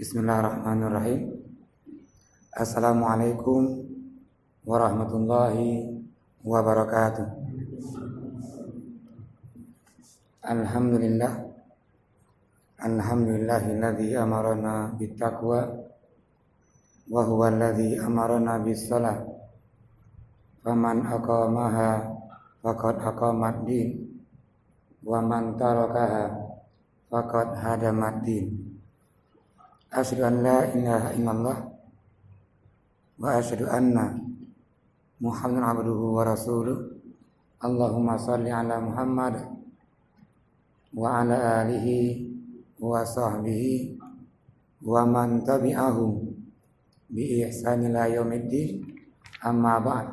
Bismillahirrahmanirrahim. Assalamualaikum warahmatullahi wabarakatuh. Alhamdulillah. Alhamdulillahilladzi amarana bittaqwa wa huwa alladzi amarana bis-shalah. Faman aqamaha faqad aqamat din wa man tarakaha faqad hadamat din. Asyhadu an la ilaha illallah wa asyhadu anna Muhammadan abduhu wa rasuluh. Allahumma shalli ala Muhammad wa ala alihi wa sahbihi wa man tabi'ahum bi ihsan ila yaumiddin. Amma ba'd.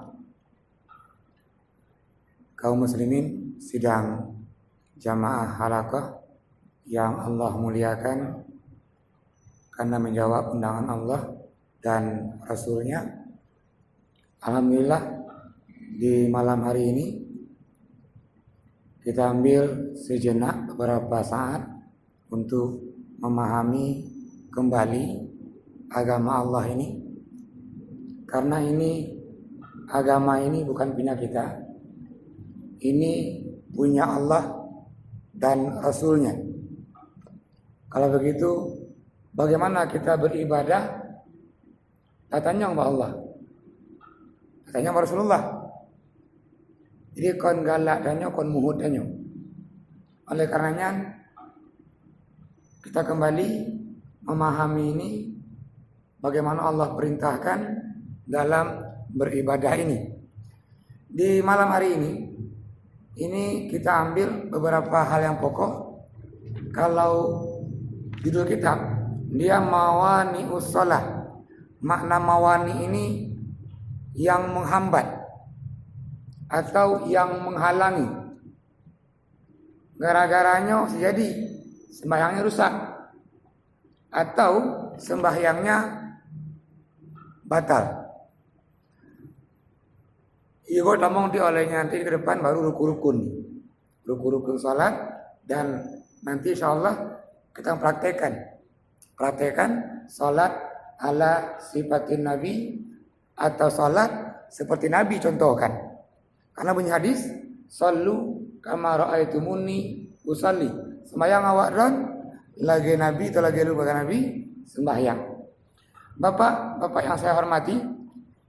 Kaum muslimin sidang jamaah halaqah yang Allah muliakan karena menjawab undangan Allah dan Rasulnya. Alhamdulillah di malam hari ini kita ambil sejenak beberapa saat untuk memahami kembali agama Allah ini, karena agama ini bukan punya kita, ini punya Allah dan Rasulnya. Kalau begitu, bagaimana kita beribadah? Katanya sama Allah, katanya sama Rasulullah. Jadi kon galak danyo, kon muhud danyo. Oleh karenanya kita kembali memahami ini, bagaimana Allah perintahkan dalam beribadah ini. Di malam hari ini kita ambil beberapa hal yang pokok. Kalau judul kitab dia mawani ussalah. Makna mawani ini yang menghambat atau yang menghalangi. Gara-garanya jadi sembahyangnya rusak atau sembahyangnya batal. Ibu tamong di olehnya nanti ke depan baru rukun salat, dan nanti insyaallah kita praktekkan salat ala sifatin Nabi atau salat seperti Nabi contohkan. Karena bunyi hadis, sallu kama ra'aitumuni usalli. Sembahyang awak ron lagi Nabi atau lagi lu bagai Nabi sembahyang. Bapak yang saya hormati,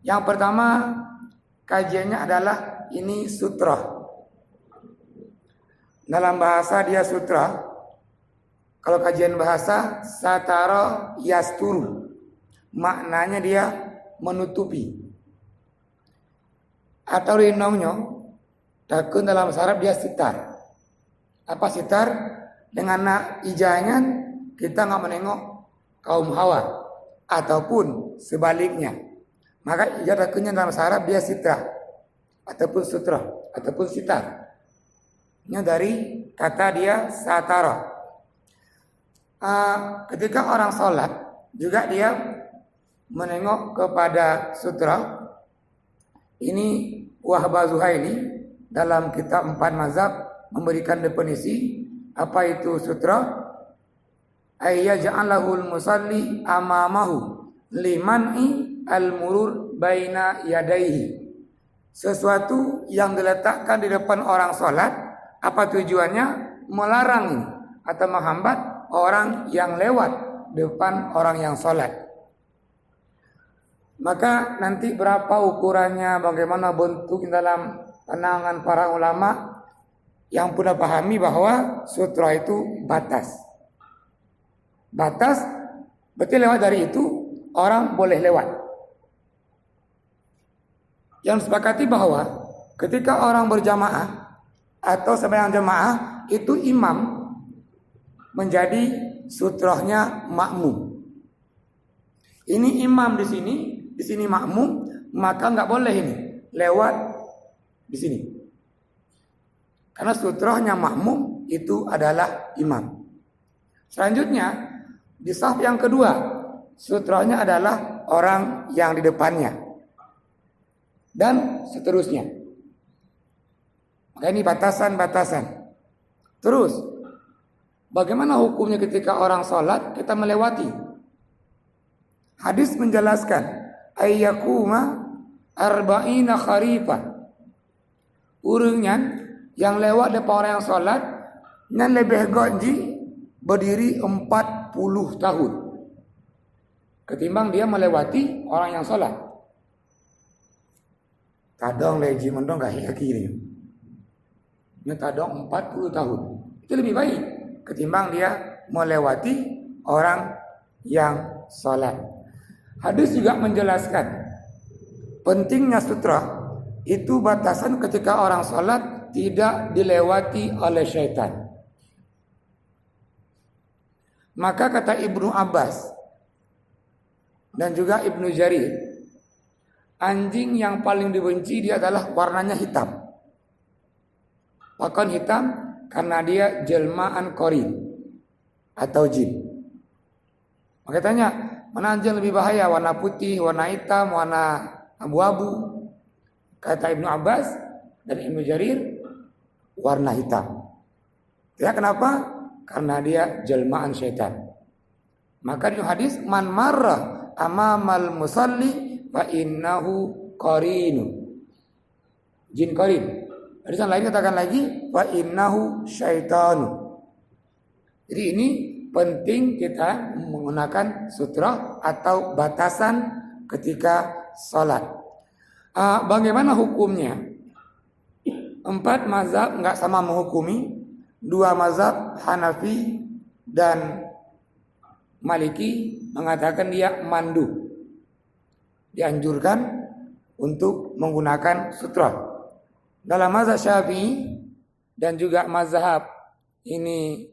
yang pertama kajiannya adalah ini sutra. Dalam bahasa dia sutra. Kalau kajian bahasa satara yasturu, maknanya dia menutupi. Atau rinomnya takun dalam bahasa Arab dia sitar. Apa sitar? Dengan ijangan kita nggak menengok kaum hawa, ataupun sebaliknya. Maka ijah takunnya dalam bahasa Arab dia sitra, ataupun sutra, ataupun sitar. Ini dari kata dia satara. Ketika orang sholat juga dia menengok kepada sutra. Ini Wahbah Zuhaili dalam kitab 4 mazhab memberikan definisi apa itu sutra. Ayyaj'alahul musalli amamahu liman'i al-murur baina yadaihi. Sesuatu yang diletakkan di depan orang sholat, apa tujuannya? Melarang atau menghambat orang yang lewat depan orang yang sholat. Maka nanti berapa ukurannya, bagaimana bentuk dalam pandangan para ulama yang pernah pahami bahwa sutra itu batas. Batas berarti lewat dari itu orang boleh lewat. Yang sepakati bahwa ketika orang berjamaah atau sembahyang jamaah itu imam menjadi sutrahnya makmum. Ini imam di sini makmum, maka nggak boleh ini lewat di sini. Karena sutrahnya makmum itu adalah imam. Selanjutnya di saf yang kedua, sutrahnya adalah orang yang di depannya. Dan seterusnya. Maka ini batasan-batasan. Terus bagaimana hukumnya ketika orang sholat kita melewati Hadis menjelaskan ayyakuma arba'ina kharifah. Urungan yang lewat depan orang yang solat yang lebih gaji berdiri 40 tahun ketimbang dia melewati orang yang solat. Tadong leji mendong gak kiri. Ini tadong 40 tahun. Itu lebih baik ketimbang dia melewati orang yang solat. Hadis juga menjelaskan pentingnya sutra itu batasan ketika orang sholat tidak dilewati oleh syaitan. Maka kata Ibnu Abbas dan juga Ibnu Jarir, anjing yang paling dibenci dia adalah warnanya hitam. Pakaian hitam karena dia jelmaan qarin atau jin. Maka tanya, mana anjing lebih bahaya? Warna putih, warna hitam, warna abu-abu? Kata Ibnu Abbas dan Ibnu Jarir, warna hitam. Ya kenapa? Karena dia jelmaan syaitan. Maka di hadis, man marra amamal musalli fa innahu qarinu. Jin qarin. Hadis yang lain katakan lagi, fa innahu syaitanu. Jadi ini penting kita menggunakan sutra atau batasan ketika salat. Bagaimana hukumnya? 4 mazhab enggak sama menghukumi. 2 mazhab Hanafi dan Maliki mengatakan dia mandu, dianjurkan untuk menggunakan sutra. Dalam mazhab Syafi'i dan juga mazhab ini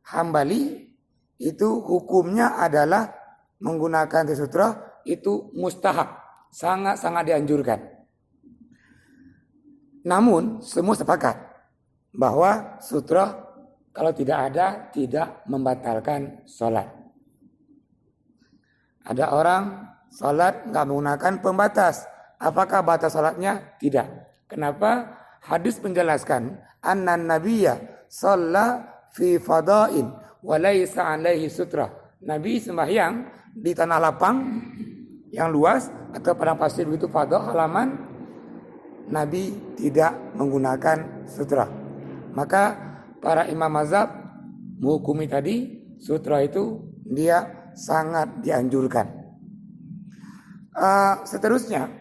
Hambali itu hukumnya adalah menggunakan sutra itu mustahab, sangat-sangat dianjurkan. Namun semua sepakat bahwa sutra kalau tidak ada tidak membatalkan sholat. Ada orang sholat nggak menggunakan pembatas. Apakah batas sholatnya? Tidak. Kenapa? Hadis menjelaskan annan nabiyya shalla fi fadain wa laisa alaihi sutra. Nabi sembahyang di tanah lapang yang luas atau padang pasir begitu fada halaman, Nabi tidak menggunakan sutra. Maka para imam mazhab menghukumi tadi sutra itu dia sangat dianjurkan. Seterusnya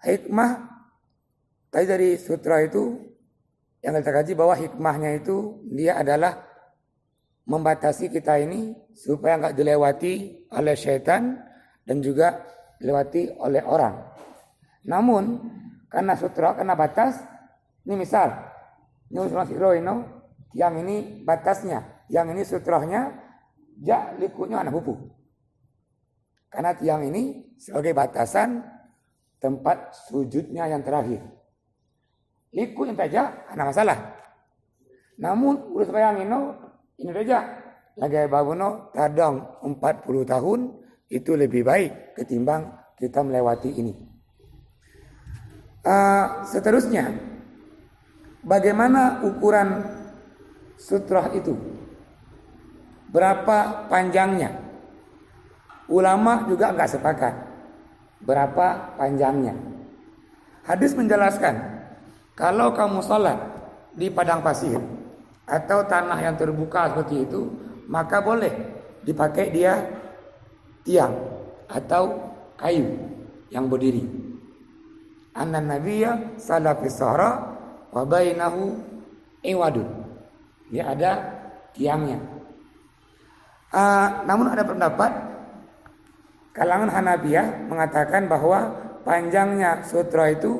hikmah tadi dari sutra itu yang kita kaji bahwa hikmahnya itu dia adalah membatasi kita ini supaya enggak dilewati oleh syaitan dan juga dilewati oleh orang. Namun karena sutra, karena batas, ini misal yang ini batasnya, yang ini sutrahnya likunya anak pupu. Karena tiang ini sebagai batasan tempat sujudnya yang terakhir. Liku yang saja ada masalah. Namun urus bayang ini saja lagi babuno tadang 40 tahun itu lebih baik ketimbang kita melewati ini. Seterusnya, bagaimana ukuran sutrah itu? Berapa panjangnya? Ulama juga enggak sepakat berapa panjangnya. Hadis menjelaskan, kalau kamu salat di padang pasir atau tanah yang terbuka seperti itu, maka boleh dipakai dia tiang atau kayu yang berdiri. Annan nabiyya shalla fi sahra wa bainahu iwadun. Dia ada tiangnya. Namun ada pendapat kalangan Hanafiyah mengatakan bahwa panjangnya sutra itu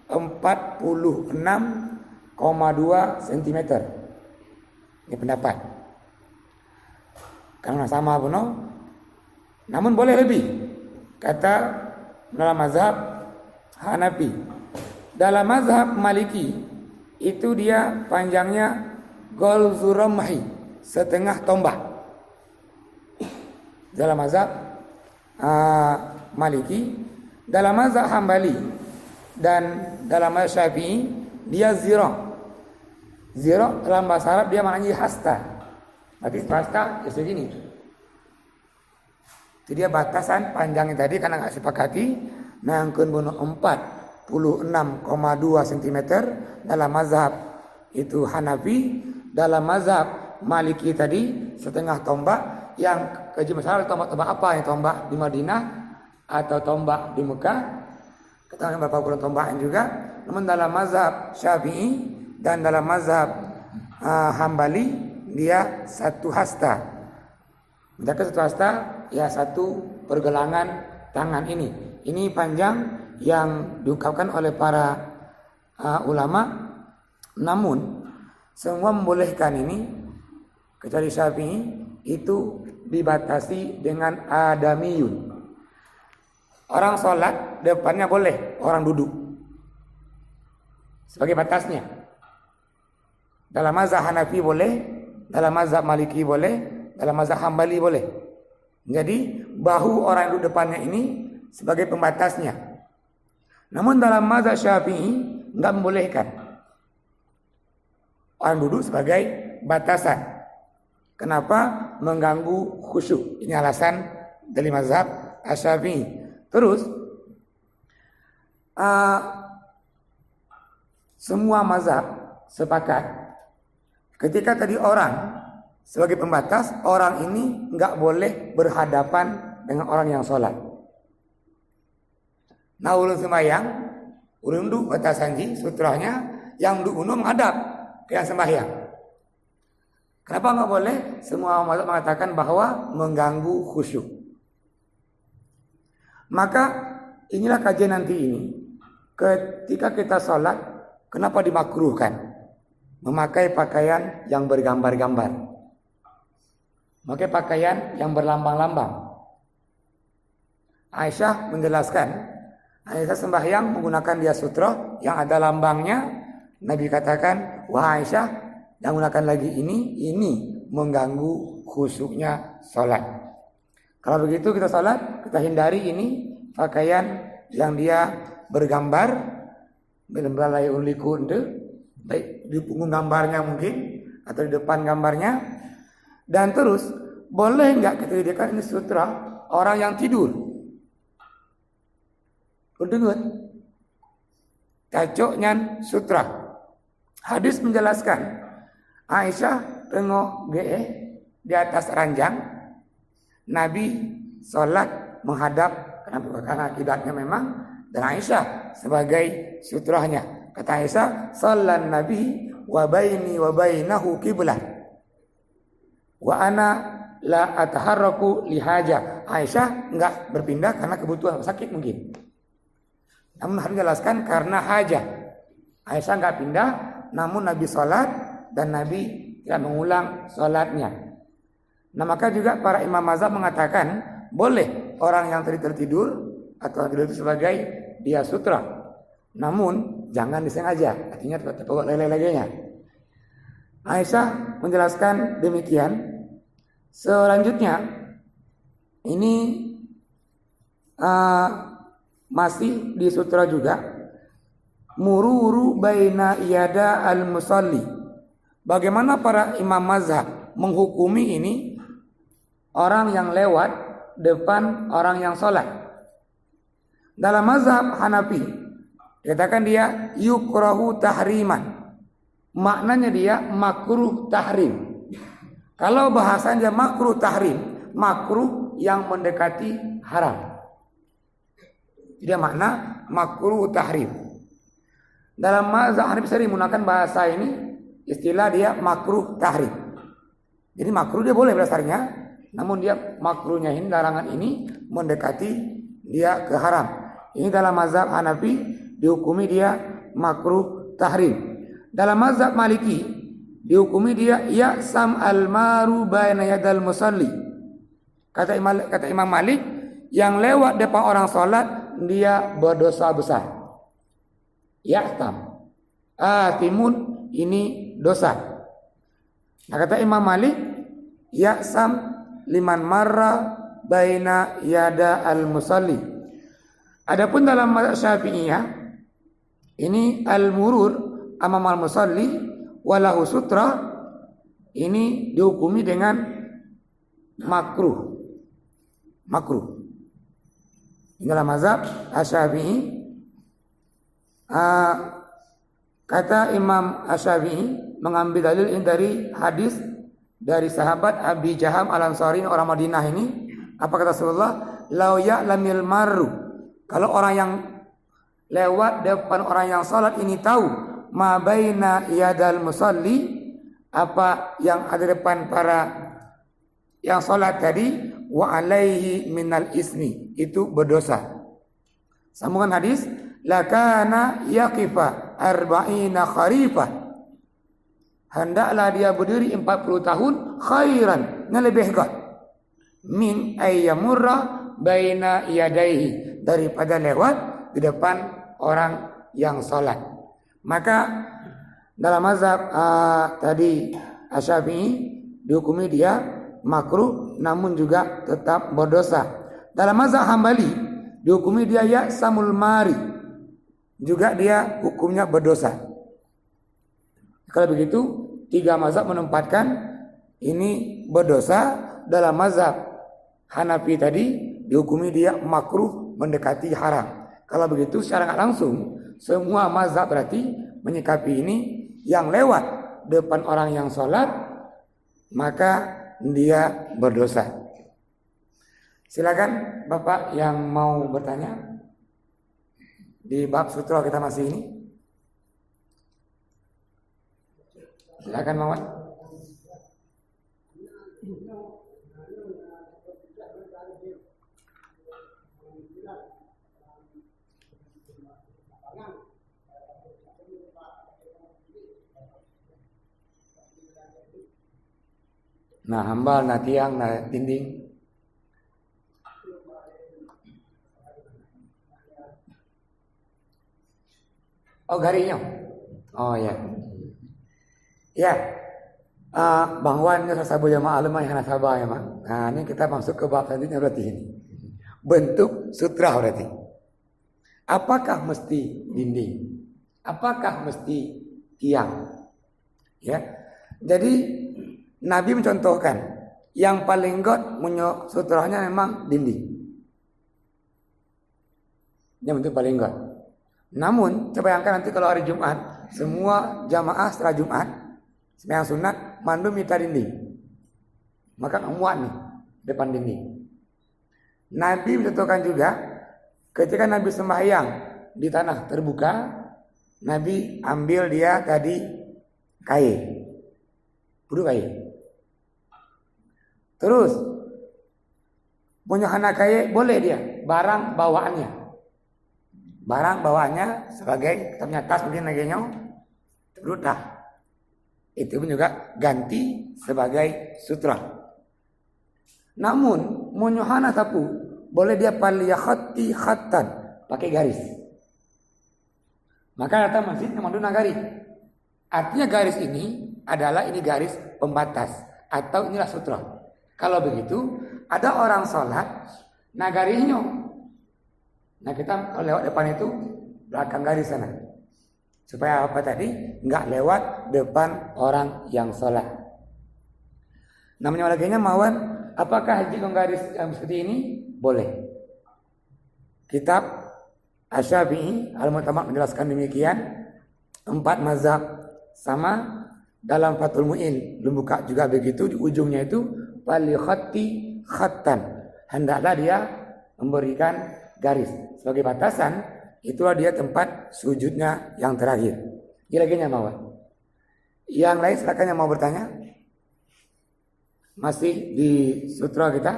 46,2 cm. Ini pendapat. Karena sama puno. Namun boleh lebih. Kata dalam mazhab Hanafi. Dalam mazhab Maliki itu dia panjangnya gol zuramhi, setengah tombak. Dalam mazhab Maliki, dalam mazhab Hambali dan dalam mazhab Syafi'i dia zira. Zira dalam bahasa Arab dia maknanya hasta. Berarti hasta segini. Itu dia batasan panjangnya tadi karena nggak sepakati nangkeun bunuh 46,2 cm dalam mazhab itu Hanafi, dalam mazhab Maliki tadi setengah tombak. Yang keji masalah tombak-tombak apa, yang tombak di Madinah atau tombak di Mekah, kita berapa puluh tombakan juga. Namun dalam mazhab Syafi'i dan dalam mazhab Hambali dia 1 hasta. Mencapai 1 hasta ya 1 pergelangan tangan ini. Ini panjang yang diungkapkan oleh para ulama. Namun semua membolehkan ini kecuali Syafi'i itu dibatasi dengan adamiyun. Orang sholat depannya boleh orang duduk sebagai batasnya. Dalam mazhab Hanafi boleh, dalam mazhab Maliki boleh, dalam mazhab Hambali boleh. Jadi bahu orang yang duduk depannya ini sebagai pembatasnya. Namun dalam mazhab Syafi'i enggak membolehkan orang duduk sebagai batasan. Kenapa? Mengganggu khusyuk. Ini alasan dari mazhab Asy-Syafi'i. Terus semua mazhab sepakat ketika tadi orang sebagai pembatas, orang ini nggak boleh berhadapan dengan orang yang sholat. Nah ulun sembahyang, ulun duduk batasan sutranya, yang duduk menghadap ke yang sembahyang. Kenapa nggak boleh? Semua mazhab mengatakan bahwa mengganggu khusyuk. Maka inilah kajian nanti ini. Ketika kita sholat, kenapa dimakruhkan memakai pakaian yang bergambar-gambar, memakai pakaian yang berlambang-lambang? Aisyah menjelaskan, Aisyah sembahyang menggunakan dia sutra yang ada lambangnya. Nabi katakan, wah Aisyah, yang menggunakan lagi ini mengganggu khusyuknya sholat. Kalau begitu kita sholat, kita hindari ini pakaian yang dia bergambar, belambalai uliku baik di punggung gambarnya mungkin atau di depan gambarnya. Dan terus boleh nggak kita jadikan ini sutra orang yang tidur? Dengar, cacoknya sutra. Hadis menjelaskan. Aisyah tengok di atas ranjang, Nabi sholat menghadap karena akibatnya memang, dan Aisyah sebagai sutrahnya. Kata Aisyah, "Shallan Nabi wa baini wa bainahu qiblah. Wa ana la ataharraku lihaja." Aisyah enggak berpindah karena kebutuhan sakit mungkin. Namun harus jelaskan karena hajah. Aisyah enggak pindah, namun Nabi sholat dan Nabi tidak mengulang sholatnya. Nah maka juga para imam mazhab mengatakan boleh orang yang tertidur atau tidur itu sebagai dia sutra. Namun jangan disengaja, artinya terpukul lele-lelenya. Aisyah menjelaskan demikian. Selanjutnya ini masih di sutra juga. Mururu baina iyada al-musalli. Bagaimana para imam mazhab menghukumi ini orang yang lewat depan orang yang sholat? Dalam mazhab Hanafi dikatakan dia yukrahu tahriman. Maknanya dia makruh tahrim. Kalau bahasanya makruh tahrim, makruh yang mendekati haram. Dia makna makruh tahrim. Dalam mazhab Hanafi sering menggunakan bahasa ini, istilah dia makruh tahrim. Jadi makruh dia boleh berdasarnya, namun dia makruhnya ini, larangan ini mendekati dia ke haram. Ini dalam mazhab Hanafi dihukumi dia makruh tahrim. Dalam mazhab Maliki dihukumi dia ya'sam al-maru baina yadal musalli. Kata Imam Malik, yang lewat depan orang sholat dia berdosa besar. Ya'tam timun, ini dosa. Nah kata Imam Malik, ya'sam liman marra baina yada al-musalli. Adapun dalam mazhab Syafi'iyah ini al-murur amam al-musalli walahu sutra, ini dihukumi dengan makruh. makruh. Inilah mazhab Asy-Syafi'i. Kata Imam Asy-Syafi'i mengambil dalil ini dari hadis dari sahabat Abi Jaham Al-Ansari orang Madinah ini. Apa kata Rasulullah? Lau ya'lamil marru, kalau orang yang lewat depan orang yang salat ini tahu ma baina yadal musalli, apa yang ada depan para yang salat tadi, wa alaihi minal ismi, itu berdosa. Sambungan hadis, lakana yaqifa arba'ina kharifah, hendaklah dia berdiri 40 tahun khairan, yang lebih baik min ayyamurra baina yadaihi, daripada lewat di depan orang yang salat. Maka dalam mazhab tadi Asy-Syafi'i dihukumi dia makruh namun juga tetap berdosa. Dalam mazhab Hambali dihukumi dia ya samul mari, juga dia hukumnya berdosa. Kalau begitu tiga mazhab menempatkan ini berdosa. Dalam mazhab Hanafi tadi dihukumi dia makruh mendekati haram. Kalau begitu secara nggak langsung semua mazhab berarti menyikapi ini, yang lewat depan orang yang sholat maka dia berdosa. Silakan Bapak yang mau bertanya di bab sutra kita masih ini. Silakan Mawar. Nah hambal, nah tiang, nah dinding. Oh garingnya. Oh ya. Ya. Bang Wan ini sahabat jamaah alemah yang nasabah ya mak. Nah ini kita masuk ke bab selanjutnya berarti ini. Bentuk sutra berarti. Apakah mesti dinding? Apakah mesti tiang? Ya. Jadi Nabi mencontohkan yang paling god punya sutranya memang dinding. Yang bentuk paling god. Namun coba bayangkan nanti kalau hari Jumat semua jamaah setelah Jumat sembahyang sunat mandu minta dinding, maka muat nih depan dinding. Nabi mencontohkan juga ketika Nabi sembahyang di tanah terbuka, Nabi ambil dia tadi kain, budu kain. Terus punya anak kaya boleh dia barang bawaannya sebagai kita punya tas mungkin lagi terutah, itu pun juga ganti sebagai sutra. Namun munyohana sapu boleh dia paliyahati khatan, pakai garis. Maka datang masjid namanya garis. Artinya garis ini adalah ini garis pembatas atau inilah sutra. Kalau begitu ada orang sholat nah garisnya, nah kita kalau lewat depan itu belakang garis sana, supaya apa tadi nggak lewat depan orang yang sholat. Namanya laginya mawan, apakah haji garis yang seperti ini? Boleh. Kitab Asy-Syafi'i Al-Mu'tamad menjelaskan demikian. 4 mazhab sama. Dalam Fathul Mu'in membuka juga begitu, di ujungnya itu wali khatti khattan, hendaklah dia memberikan garis sebagai batasan. Itulah dia tempat sujudnya yang terakhir. Ini lagi mau. Yang lain silakan yang mau bertanya. Masih di sutra kita.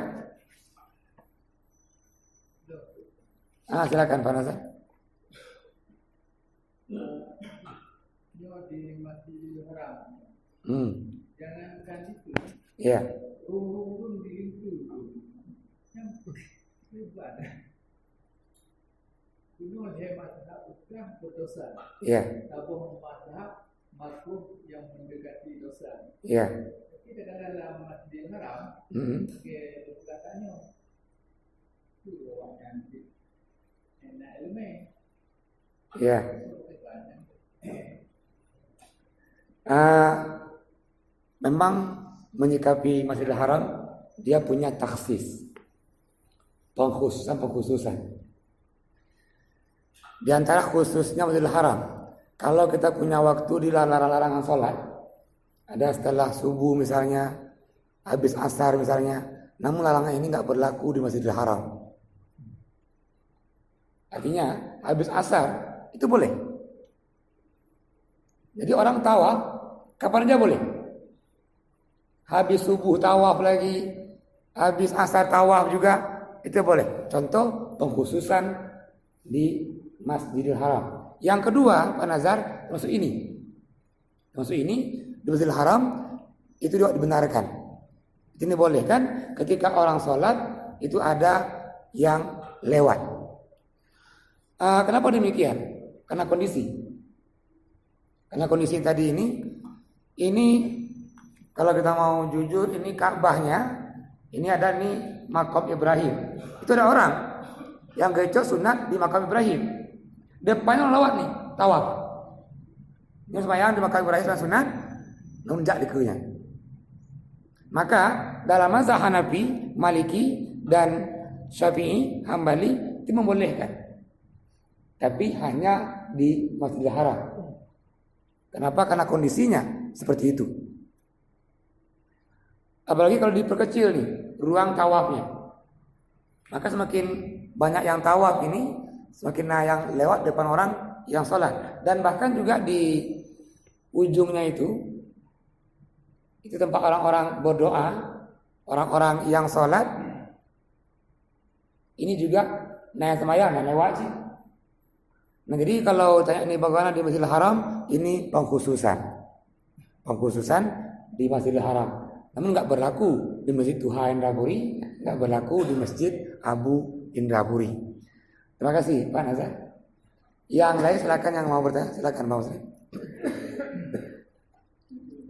Silakan Pak Nazar. Di Masjidil Haram. Jangankan itu. Iya. Rukun di itu. Yang hebat. Itu hemat bukan berdosa. Iya. Tabung mazhab makruh yang mendekati dosa. Iya. Kita dalam Masjidil Haram, katanya itu orang cantik. Enak ilmu. Iya. Memang menyikapi Masjidil Haram dia punya taksis. pengkhususan. Di antara khususnya Masjidil Haram, kalau kita punya waktu di larangan sholat, ada setelah subuh misalnya, habis asar misalnya, namun larangan ini nggak berlaku di Masjidil Haram. Artinya habis asar itu boleh. Jadi orang tawaf kapan aja boleh. Habis subuh tawaf lagi, habis asar tawaf juga itu boleh. Contoh pengkhususan di Masjidil Haram. Yang kedua, Pak Nazar, masuk ini di Masjidil Haram itu juga dibenarkan. Ini boleh kan? Ketika orang sholat itu ada yang lewat. Kenapa demikian? Karena kondisi tadi ini kalau kita mau jujur, ini Ka'bahnya, ini ada nih makam Ibrahim. Itu ada orang yang gecok sunat di makam Ibrahim. Depannya lewat nih, tawaf. Ini sembahyang di makam Ibrahim sunat, nunjak di kunya. Maka dalam mazhab Hanafi, Maliki dan Syafi'i, Hambali itu membolehkan. Tapi hanya di Masjidil Haram. Kenapa? Karena kondisinya seperti itu. Apalagi kalau diperkecil nih ruang tawafnya. Maka semakin banyak yang tawaf ini, semakin yang lewat depan orang yang sholat. Dan bahkan juga di ujungnya itu tempat orang-orang berdoa, orang-orang yang sholat. Ini juga naik sembahyang, naik wajib. Nah, jadi kalau tanya ini bagaimana di Masjidil Haram, ini pengkhususan di Masjidil Haram. Namun nggak berlaku di Masjid Tuha Indrapuri, nggak berlaku di Masjid Abu Indrapuri. Terima kasih Pak Nazar. Yang lain silakan, yang mau bertanya silakan Pak Muslim.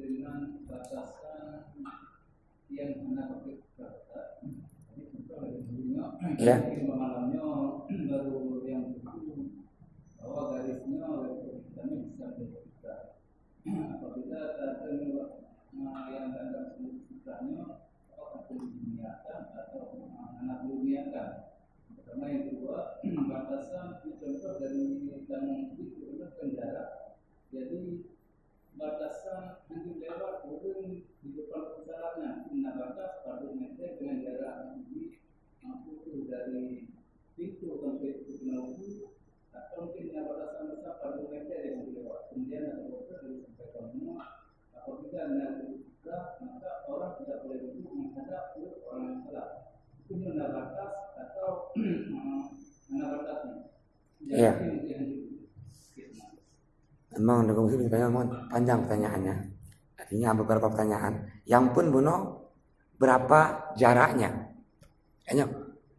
Dengan batasan yang Ya. malamnya baru yang bahwa garisnya kami bisa berbuka. Apabila terkena yang tanda sebutnya apakah diniatkan atau anak diniatkan. Pertama, yang kedua, batasan contoh dari yang itu adalah penjara. Jadi batasan nanti lewat turun di depan pusatnya, nah batas pada meter dengan jarak mampu dari pintu sampai pintu atau mungkin yang batasan besar pada meter yang lewat. Kemudian ada dokter dari sampai kamu apabila anda buka maka orang tidak boleh duduk menghadap ke orang yang salah. Itu mana batas atau mana batasnya? Iya. Memang Dr. Muslim panjang pertanyaannya. Artinya beberapa pertanyaan. Yang pun Buno, berapa jaraknya?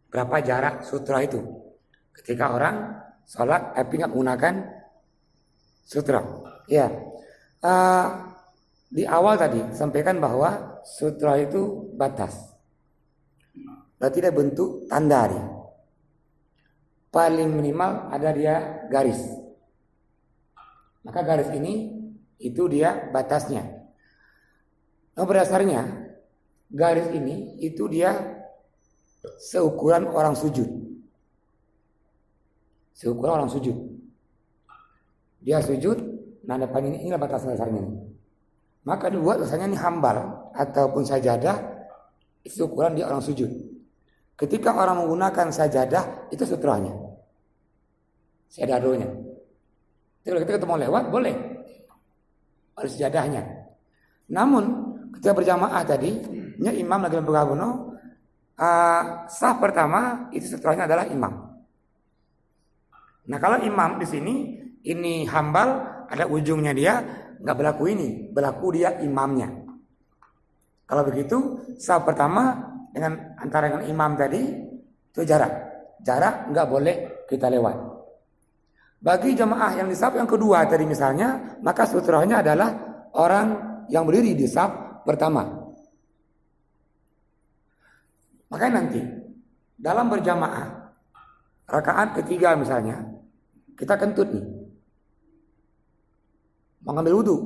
Berapa jarak sutra itu? Ketika orang sholat tapi nggak menggunakan sutra. Ya. Di awal tadi sampaikan bahwa sutra itu batas. Berarti dia bentuk tanda dia. Paling minimal ada dia garis. Maka garis ini itu dia batasnya. Nah, berdasarnya garis ini itu dia seukuran orang sujud. Seukuran orang sujud. Dia sujud, nah depan ini inilah batas dasarnya. Maka dibuat biasanya ini hambal ataupun sajadah, itu ukuran dia orang sujud. Ketika orang menggunakan sajadah, itu sutranya, sedadonya. Jadi kalau kita ketemu lewat, boleh ada sajadahnya. Namun ketika berjamaah tadi, imam lagi bergabuno, sah pertama itu sutranya adalah imam. Nah kalau imam di sini ini hambal, ada ujungnya dia. Nggak berlaku ini, berlaku dia imamnya. Kalau begitu, sah pertama antara dengan imam tadi itu jarak nggak boleh kita lewat. Bagi jamaah yang di saf yang kedua tadi misalnya, maka sutranya adalah orang yang berdiri di saf pertama. Makanya nanti dalam berjamaah rakaat ketiga misalnya, kita kentut nih. Mengambil wudhu.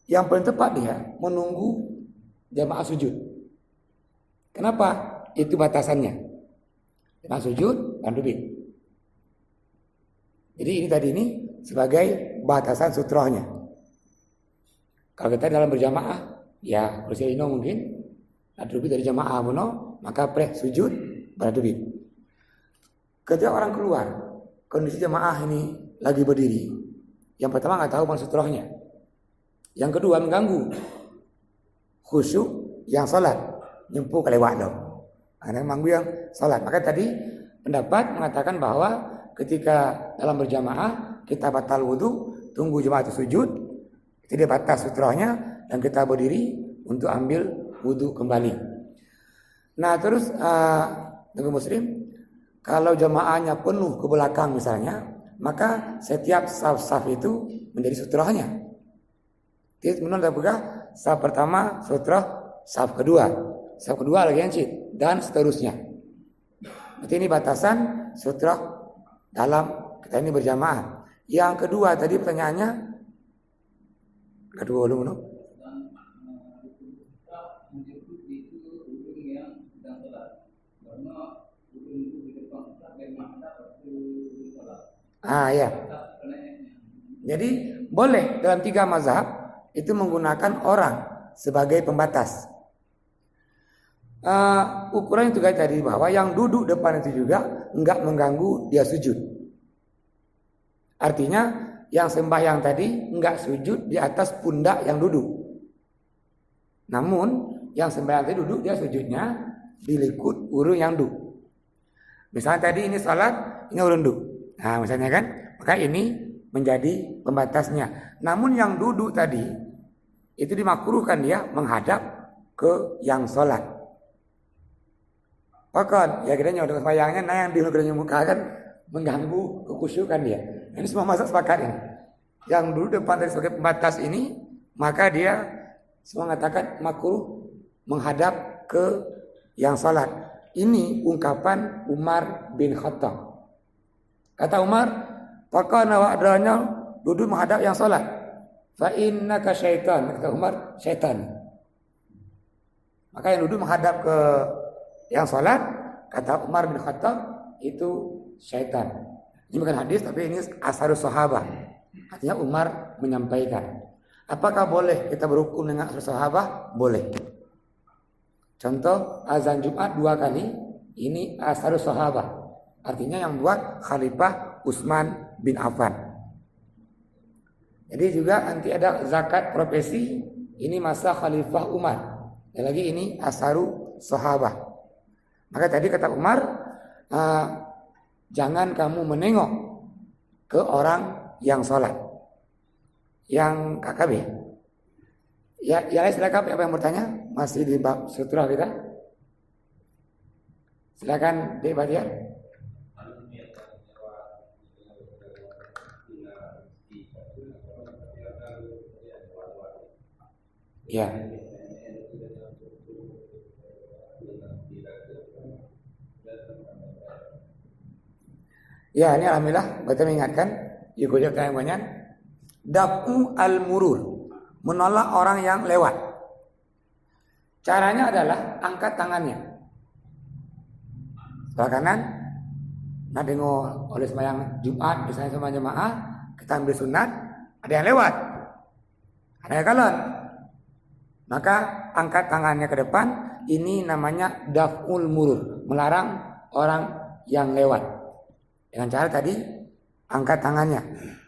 Yang paling tepat dia menunggu jamaah sujud. Kenapa? itu batasannya. Dengan sujud dan duduk. Jadi ini tadi ini sebagai batasan sutrohnya. Kalau kita dalam berjamaah, ya kursi ini mungkin ada duduk dari jamaah mono, maka sujud pada duduk. Ketika orang keluar, kondisi jamaah ini lagi berdiri. Yang pertama nggak tahu mana sutrohnya. Yang kedua mengganggu khusyuk yang sholat, nyempuh kelewat dong. Ada manggu yang sholat. Maka tadi pendapat mengatakan bahwa ketika dalam berjamaah kita batal wudhu, tunggu jemaah itu sujud, tidak batas sutrohnya, dan kita berdiri untuk ambil wudhu kembali. Nah terus dengan muslim, kalau jamaahnya penuh ke belakang misalnya, maka setiap saf-saf itu menjadi sutrohnya. Jadi menurut Abu saf pertama sutroh, saf kedua lagi yang dan seterusnya. Berarti ini batasan sutroh dalam kita ini berjamaah. Yang kedua tadi pertanyaannya, kedua dulu no? Ya. Jadi boleh dalam 3 mazhab itu menggunakan orang sebagai pembatas. Ukuran itu tadi bahwa yang duduk depan itu juga enggak mengganggu dia sujud. Artinya yang sembahyang tadi enggak sujud di atas pundak yang duduk. Namun yang sembahyang tadi duduk, dia sujudnya di likut urun yang duduk. Misalnya tadi ini salat, ini urun duduk. Nah misalnya kan, maka ini menjadi pembatasnya. Namun yang duduk tadi itu dimakruhkan dia menghadap ke yang sholat. Pokok ya kiranya udah sembahyangnya, nah yang di muka kan mengganggu kekhusyukan dia. Ini semua mazhab sepakat ini. Yang duduk depan tadi sebagai pembatas ini, maka dia semua mengatakan makruh menghadap ke yang sholat. Ini ungkapan Umar bin Khattab. Kata Umar, pakana wa'adanya duduk menghadap yang sholat. Fa innaka syaitan. Kata Umar, syaitan. Maka yang duduk menghadap ke yang sholat, kata Umar bin Khattab, itu syaitan. Ini bukan hadis, tapi ini asharus sahabah. Artinya Umar menyampaikan. Apakah boleh kita berhukum dengan asharus sahabah? Boleh. Contoh azan Jumat 2 kali, ini asharus sahabah. Artinya yang buat Khalifah Utsman bin Affan. Jadi juga nanti ada zakat profesi, ini masa Khalifah Umar. Dan lagi ini asharu sahabah. Maka tadi kata Umar, jangan kamu menengok ke orang yang sholat, yang KKB. Ya silakan apa yang bertanya, masih di bab sutra kita. Silakan Dek Badiar. Ya. Ya, ini alhamdulillah betul mengingatkan. Ibu jawab tanya banyak. Dafu al-murur, menolak orang yang lewat. Caranya adalah angkat tangannya. Sebelah kanan, nah dengar oleh sembahyang Jumat, misalnya sama jemaah, kita ambil sunat, ada yang lewat, ada yang kalon. Maka angkat tangannya ke depan, ini namanya daf'ul murur, melarang orang yang lewat. Dengan cara tadi angkat tangannya,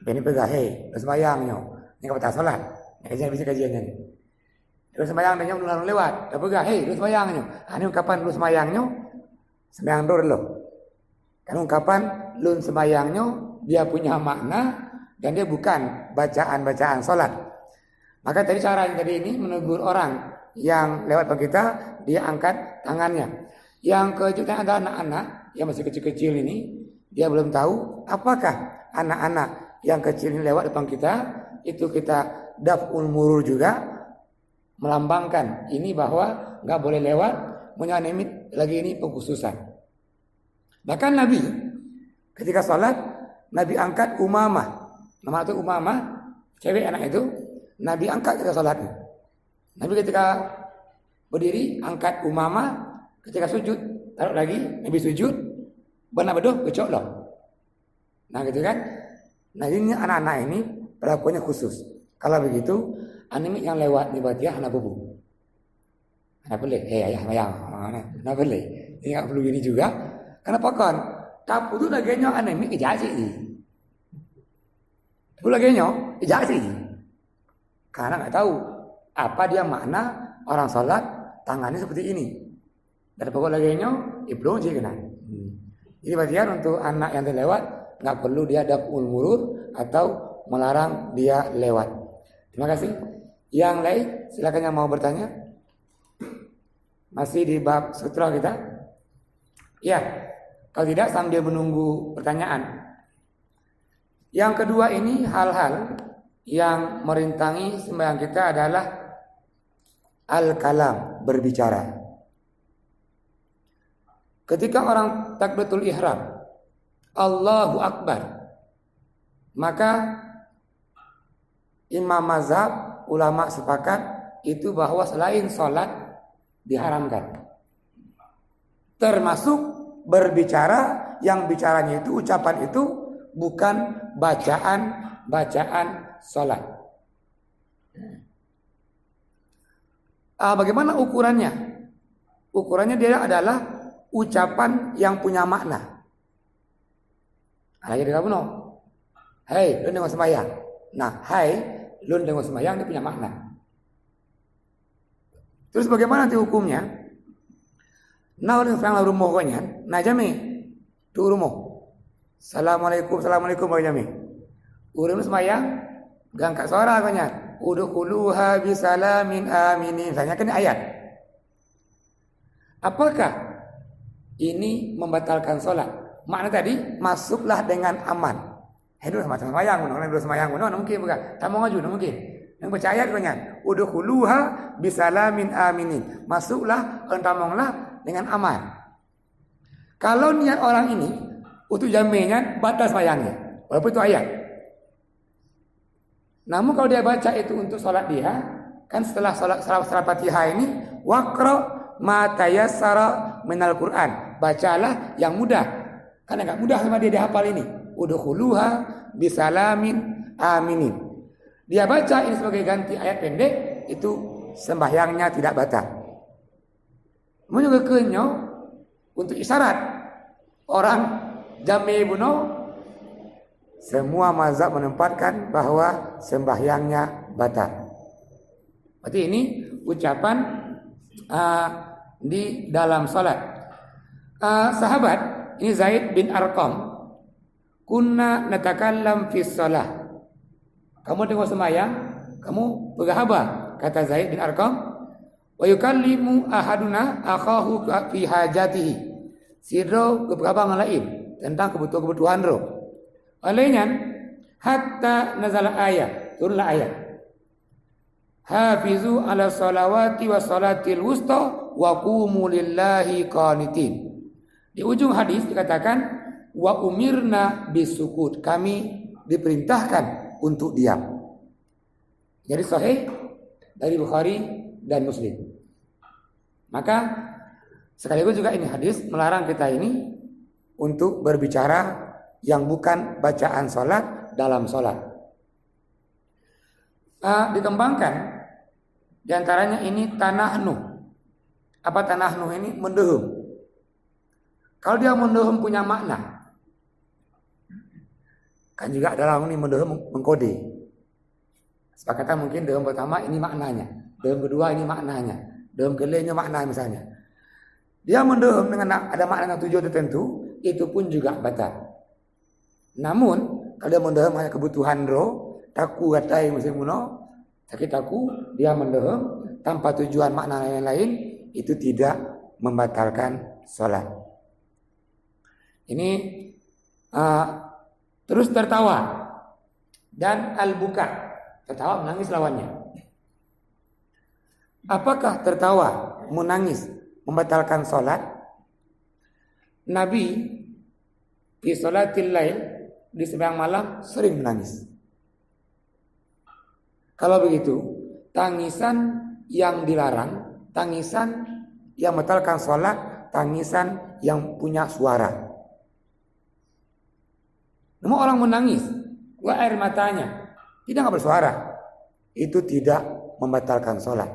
ini pegang, hei, sembahyangnya, ini kata salat, ini bisa kajiannya nih. Terus sembahyang dia belum lewat, dia pegang, hei, lu sembahyangnya, ini ungkapan lu sembahyangnya, sembahyang dulu. Kan ungkapan lu sembahyangnya dia punya makna dan dia bukan bacaan-bacaan salat. Maka tadi caranya tadi ini menegur orang yang lewat ke kita, dia angkat tangannya. Yang kejutan ada anak-anak yang masih kecil-kecil ini, dia belum tahu apakah anak-anak yang kecil ini lewat depan kita, itu kita daf'ul murur juga, melambangkan ini bahwa nggak boleh lewat, menyanimit lagi ini pengkhususan. Bahkan Nabi ketika sholat, Nabi angkat Umamah, nama itu Umamah, cewek anak itu, Nabi angkat ketika sholatnya. Nabi ketika berdiri angkat Umamah, ketika sujud taruh lagi, Nabi sujud, benar betul kecok loh. Nah gitu kan. Nah ini anak-anak ini perlakuannya khusus. Kalau begitu, anime yang lewat di Batiah anak bubu. Anak boleh, ayah ayah, anak boleh. Ini nggak perlu gini juga. Kenapa kan? Tapu tu lagi nyo anime kejasi ni. Tu lagi nyo kejasi ni. Karena nggak tahu apa dia makna orang salat tangannya seperti ini. Dan pokok lagi nyo ibnu je kena. Jadi Batiah untuk anak yang terlewat nggak perlu dia daful murur atau melarang dia lewat. Terima kasih. Yang lain silakan yang mau bertanya. Masih di bab sutra kita? Ya. Kalau tidak sambil menunggu pertanyaan. Yang kedua ini hal-hal yang merintangi sembahyang kita adalah al-kalam, berbicara. Ketika orang takbiratul ihram, Allahu Akbar, maka imam mazhab, ulama sepakat itu bahwa selain sholat diharamkan. Termasuk berbicara, yang bicaranya itu, ucapan itu bukan bacaan sholat. Bagaimana ukurannya? Ukurannya dia adalah ucapan yang punya makna. Lagi dia no. Hai, lu dengar sembahyang. Nah, hai, lu dengar sembahyang dia punya makna. Terus bagaimana nanti hukumnya? Nah, orang sekarang rumah kanyan, nah jami tu rumah. Assalamualaikum bagi jami. Urang sembahyang, gangkat suara kanyan. Udkhuluha bisalamin aminin. Misalnya kan ayat. Apakah ini membatalkan sholat? Makna tadi masuklah dengan aman. Itu macam sembahyang, orang belum sembahyang, mungkin bukan. Tamu ngaju, mungkin. Yang percaya kanyan. Udkhuluha bisalamin aminin. Masuklah, entamonglah dengan aman. Kalau niat orang ini untuk jaminnya batal sembahyangnya, walaupun itu ayat. Namun kalau dia baca itu untuk sholat dia, kan setelah sholat Fatihah ini, waqra ma tayassara minal Quran, bacalah yang mudah. Karena enggak mudah sama dia dihafal ini. Udkhuluha bisalamin aminin. Dia baca ini sebagai ganti ayat pendek, itu sembahyangnya tidak batal. Juga kenyo untuk isyarat orang jami buno, semua mazhab menempatkan bahwa sembahyangnya batal. Berarti ini ucapan di dalam salat. Sahabat ini Zaid bin Arqam, kunna natakallam fi shalah. Kamu dengar sembahyang, kamu bergahabar, kata Zaid bin Arqam. Wa yukallimu ahaduna akhahu fi hajatihi. Sirro keberapa lain tentang kebutuhan roh. Olehnya hatta nazala ayat, turunlah ayat. Hafizu ala salawati wa salatil wusta wa qumu lillahi qanitin. Di ujung hadis dikatakan wa umirna bisukut. Kami diperintahkan untuk diam. Jadi sahih dari Bukhari dan Muslim. Maka sekaligus juga ini hadis melarang kita ini untuk berbicara yang bukan bacaan sholat dalam sholat. Dikembangkan diantaranya ini tanahnuh. Apa tanahnuh ini? Mendehum. Kalau dia mendehum punya makna, kan juga dalam ini mendehum mengkode. Sepakatan mungkin dehum pertama ini maknanya, dehum kedua ini maknanya. Dalam kelenya makna misalnya. Dia mendehum dengan ada makna tujuan tertentu, itu pun juga batal. Namun, kalau dia mendehum hanya kebutuhan roh, taku gatai musim muno, sakit taku, dia mendehum tanpa tujuan makna yang lain, itu tidak membatalkan sholat. Ini terus tertawa dan al-buka, tertawa menangis lawannya. Apakah tertawa, menangis, membatalkan sholat? Nabi di sholatil lail, di sembahyang malam sering menangis. Kalau begitu, tangisan yang dilarang, tangisan yang membatalkan sholat tangisan yang punya suara. Namun orang menangis, keluar air matanya, tidak bersuara, itu tidak membatalkan sholat.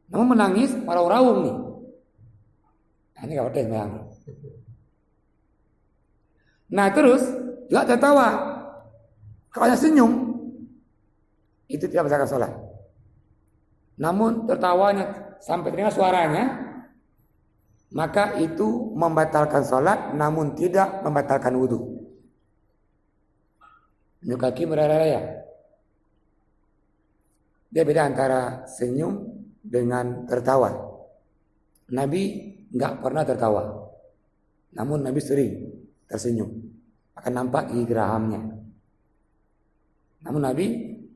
Namun menangis, raung-raung nih. Nah, ini gak boleh memang. Nah terus juga tertawa, kalau senyum, itu tidak membatalkan sholat. Namun tertawanya sampai terdengar suaranya, maka itu membatalkan sholat, namun tidak membatalkan wudhu. Kaki meraya-raya. Dia beda antara senyum dengan tertawa. Nabi nggak pernah tertawa, namun Nabi sering tersenyum. Akan nampak gigi gerahamnya. Namun Nabi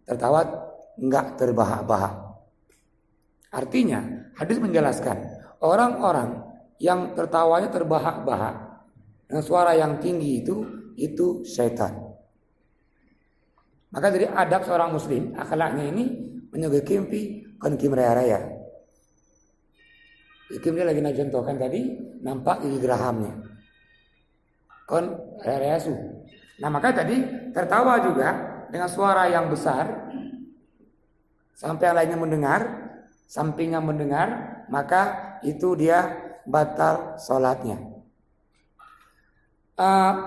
tertawa nggak terbahak-bahak. Artinya hadis menjelaskan orang-orang yang tertawanya terbahak-bahak dengan suara yang tinggi itu syaitan. Maka dari adab seorang muslim, akhlaknya ini menyegekimpi kon kim raya-raya. Kim dia lagi contohkan tadi, nampak gigi gerahamnya. Kon raya-raya su. Nah maka tadi tertawa juga dengan suara yang besar, sampai yang lainnya mendengar, sampingnya mendengar, maka itu dia batal sholatnya.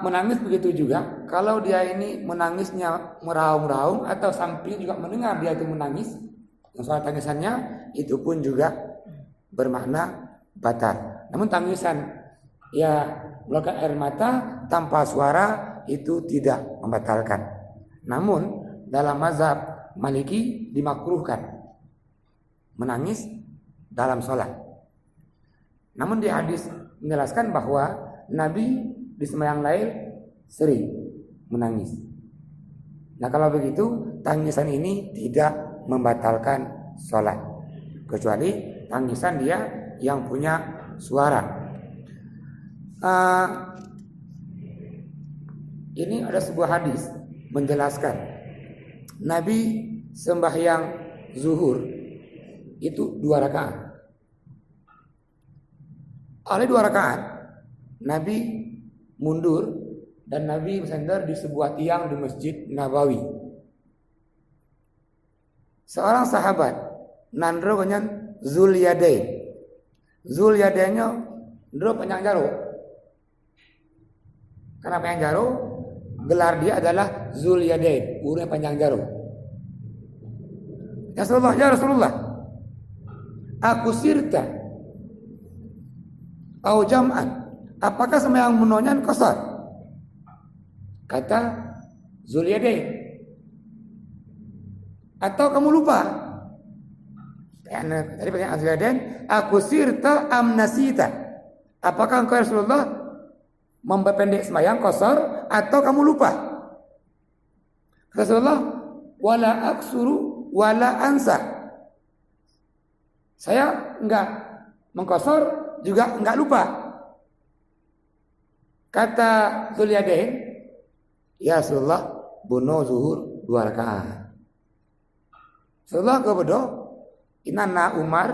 Menangis begitu juga. Kalau dia ini menangisnya meraung-raung atau samping juga mendengar dia itu menangis, suara tangisannya itu pun juga bermakna batal. Namun tangisan ya mengeluarkan air mata tanpa suara itu tidak membatalkan. Namun dalam mazhab Maliki dimakruhkan menangis dalam sholat. Namun di hadis menjelaskan bahwa Nabi di sembahyang lain sering menangis. Nah kalau begitu tangisan ini tidak membatalkan sholat, kecuali tangisan dia yang punya suara. Ini ada sebuah hadis menjelaskan Nabi sembahyang zuhur itu 2 rakaat. Oleh 2 rakaat Nabi mundur dan Nabi bersandar di sebuah tiang di Masjid Nabawi. Seorang sahabat nandro dengan Zulyadain. Zulyadainnya ndro panjang jaro. Karena panjang jaro, gelar dia adalah Zulyadain, urutnya panjang jaro. Ya Rasulullah, aku sirta au jam'an, apakah sembahyang menonyan qasar? Kata Zulyadain, atau kamu lupa? Tadi pertanyaan Zulyadain, aku sirta am nasita, apakah engkau Rasulullah memperpendek sembahyang qasar atau kamu lupa? Rasulullah, wala aksuru wala ansa, saya enggak mengqasar juga enggak lupa. Kata Zulyadain, ya Rasulullah, bunuh zuhur 2 rakaat. Rasulullah kebedo, na Umar,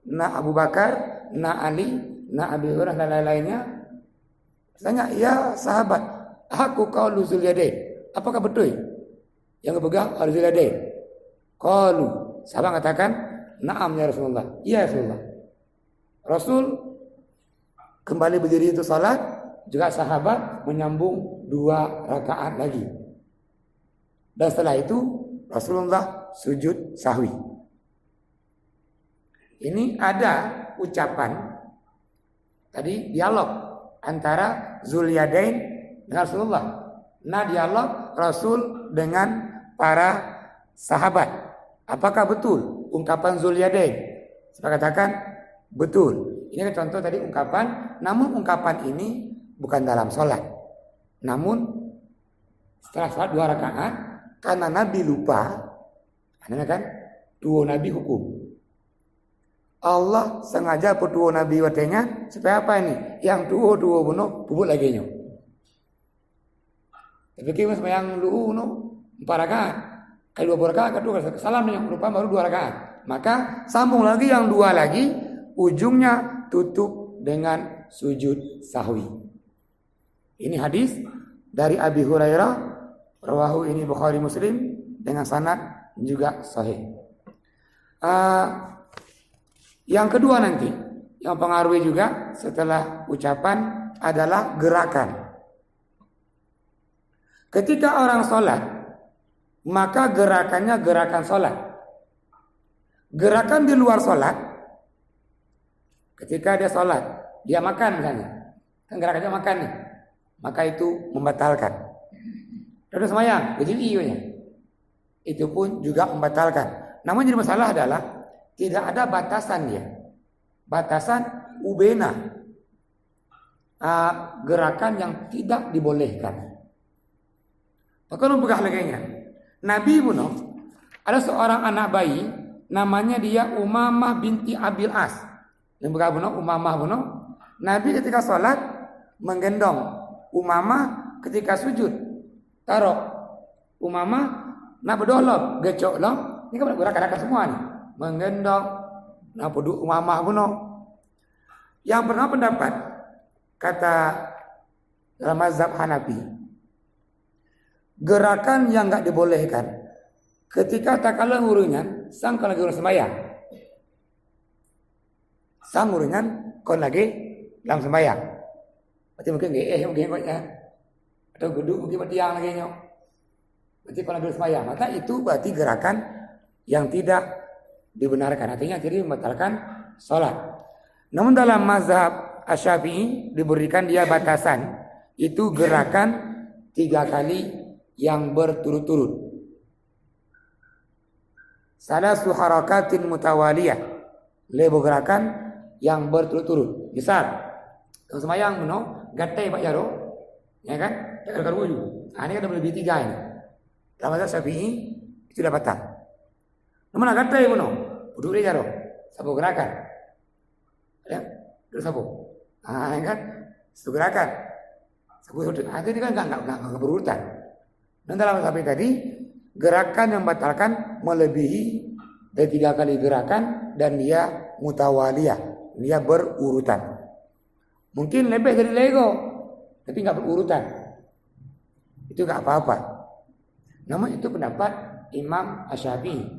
na Abu Bakar, na Ali, na Abi Hurairah dan lain-lainnya. Tanya, ya sahabat, aku qaulu Zulyadain, apakah betul yang kepegang oleh Zulyadain? Qalu, sahabat katakan, na'am ya Rasulullah, iya Rasulullah. Rasul kembali berdiri untuk salat, juga sahabat menyambung 2 rakaat lagi. Dan setelah itu Rasulullah sujud sahwi. Ini ada ucapan tadi dialog antara Zulyadain dengan Rasulullah. Nah dialog Rasul dengan para sahabat. Apakah betul ungkapan Zulyadain? Saya katakan betul. Ini kan contoh tadi ungkapan, namun ungkapan ini bukan dalam sholat. Namun setelah sholat 2 rakaat, karena Nabi lupa, karena kan tuo Nabi hukum. Allah sengaja petuo Nabi watenya supaya apa ini? Yang tuo bunuh bubuk lagi nyo. Tapi kita sembahyang luhu no 4 rakaat. Kali 2 rakaat kedua salam yang lupa baru 2 rakaat. Maka sambung lagi yang 2 lagi, ujungnya tutup dengan sujud sahwi. Ini hadis dari Abi Hurairah, rawahu ini Bukhari Muslim dengan sanad juga sahih. Yang kedua nanti yang pengaruhi juga setelah ucapan adalah gerakan. Ketika orang sholat, maka gerakannya gerakan sholat. Gerakan di luar sholat, ketika dia sholat, dia makan misalnya, kan gerakannya makan nih, maka itu membatalkan. Dan semayang, itu pun juga membatalkan. Namun jadi masalah adalah tidak ada batasan dia. Batasan ubena, gerakan yang tidak dibolehkan. Maka begah lagi Nabi bunuh ada seorang anak bayi namanya dia Umamah binti Abil As. Yang begah bunuh Umamah bunuh. Nabi ketika sholat menggendong Umamah, ketika sujud taruh Umamah nak berdohlop gecok loh. Ini kan gerakan semua nih. Menggendong nak duduk Umamah bunuh. Yang pernah pendapat kata dalam mazhab Hanafi, gerakan yang enggak dibolehkan ketika tak kalah nguringan sang kalau lagi sembahyang. Sang nguringan kon lagi dalam sembahyang. Berarti mungkin mungkin atau gedung mungkin tiang lagi nyok. Berarti kon lagi sembahyang, maka itu berarti gerakan yang tidak dibenarkan, artinya jadi membatalkan salat. Namun dalam mazhab Asy-Syafi'i diberikan dia batasan, itu gerakan 3 kali yang berturut-turut. Salasu harakatin mutawaliyah, lebo gerakan yang berturut-turut. Misal, kalau semayang meno, gatai Pak Jaro, ya kan? Gerakan wudhu. Ini kan lebih 3 ini. Dalam mazhab Syafi'i itu dah batal. Namun gatai meno, wudhu dia Jaro, sabu gerakan. Ya, terus sabu. Ya kan? Itu gerakan. Sabu itu kan enggak berurutan. Dan dalam sapi tadi, gerakan yang membatalkan melebihi dari 3 kali gerakan dan dia mutawaliyah, dia berurutan. Mungkin lebih dari Lego, tapi nggak berurutan. Itu nggak apa-apa. Namun itu pendapat Imam Asy-Syafi'i.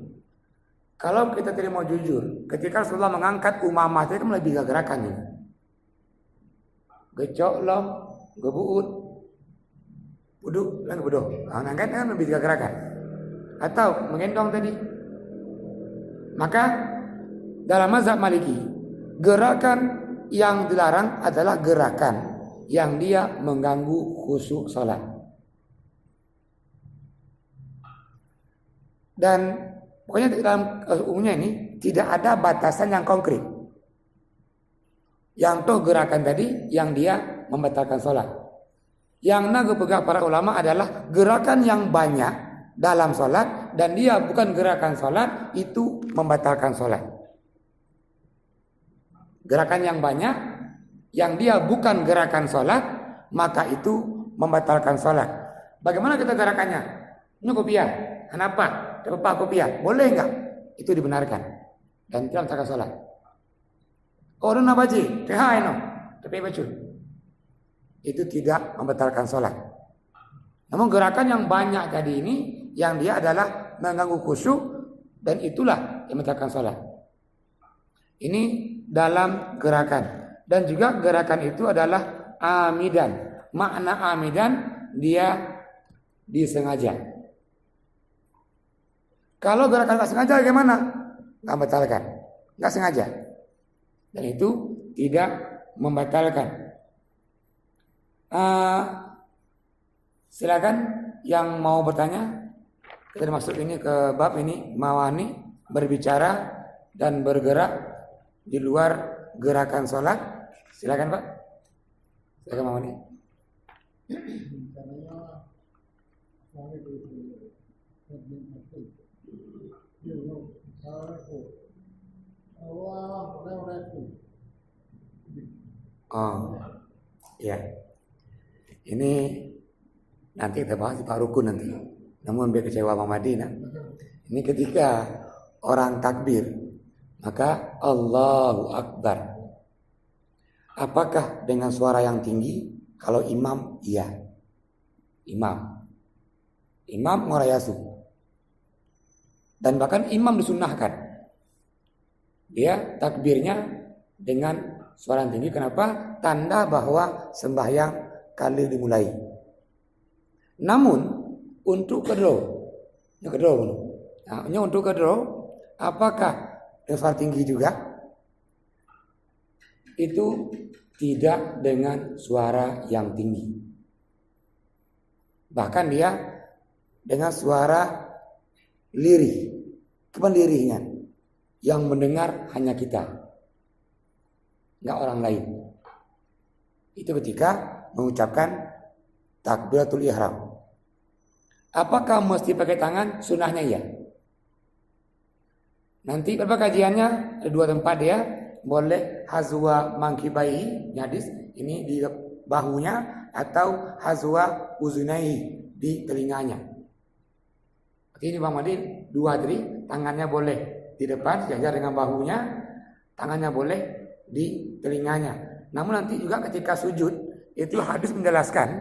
Kalau kita tidak mau jujur, ketika Rasulullah mengangkat Umamah itu kan lebih gerakan ini. Gecok loh, gebuut, buduk, dan buduk. Angkat kan lebih gerakan. Atau menggendong tadi. Maka dalam mazhab Maliki, gerakan yang dilarang adalah gerakan yang dia mengganggu khusyuk salat. Dan pokoknya dalam umumnya ini tidak ada batasan yang konkret. Yang toh gerakan tadi yang dia membatalkan salat. Yang pegang para ulama adalah gerakan yang banyak dalam salat dan dia bukan gerakan salat, itu membatalkan salat. Gerakan yang banyak yang dia bukan gerakan salat, maka itu membatalkan salat. Bagaimana kita gerakannya? Ini kopiah. Kenapa? Apa kopiah? Boleh enggak? Itu dibenarkan dan tidak membatalkan salat. Orang nak baca, tehai no, tapi baca. Itu tidak membatalkan salat. Namun gerakan yang banyak tadi ini yang dia adalah mengganggu khusyuk dan itulah yang membatalkan salat. Ini dalam gerakan dan juga gerakan itu adalah amidan. Makna amidan dia disengaja. Kalau gerakan tak sengaja bagaimana? Enggak membatalkan. Enggak sengaja. Dan itu tidak membatalkan. Silakan yang mau bertanya. Kita masuk ini ke bab ini, mawani berbicara dan bergerak di luar gerakan sholat. Silakan Pak. Silakan mawani. Oh, ya. Ini nanti kita bahas di Pak Rukun nanti. Namun biar kecewa Bang Madinah. Ini ketika orang takbir, maka Allahu Akbar. Apakah dengan suara yang tinggi? Kalau imam, iya. Imam ngurayasu. Dan bahkan imam disunnahkan. Dia takbirnya dengan suara yang tinggi. Kenapa? Tanda bahwa sembahyang kali dimulai. Namun untuk kedua, untuk kedua, apakah dengan suara tinggi juga? Itu tidak dengan suara yang tinggi. Bahkan dia dengan suara lirih, lirihnya yang mendengar hanya kita, nggak orang lain. Itu ketika mengucapkan takbiratul ihram. Apakah mesti pakai tangan? Sunnahnya ya. Nanti berapa kajiannya? Ada 2 tempat ya. Boleh hazwa mangkibai, hadis ini di bahunya, atau hazwa uzunai, di telinganya. Ini Bang Madin 2 tadi, tangannya boleh di depan sejajar dengan bahunya, tangannya boleh di telinganya. Namun nanti juga ketika sujud itu hadis menjelaskan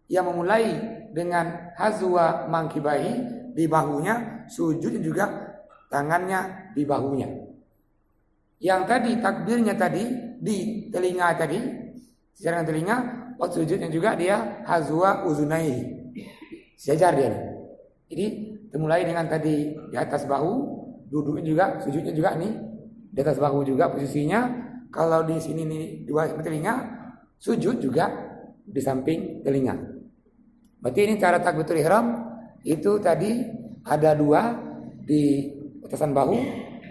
yang memulai dengan hazwa mangkibai di bahunya, sujud juga tangannya di bahunya. Yang tadi takbirnya tadi di telinga tadi, sejajar dengan telinga, waktu sujudnya juga dia hazwa uzunai, sejajar dia. Jadi dimulai dengan tadi di atas bahu, duduknya juga, sujudnya juga nih di atas bahu juga posisinya. Kalau di sini nih 2 telinga, sujud juga di samping telinga. Berarti ini cara takbiratul ihram itu tadi ada 2 di atasan bahu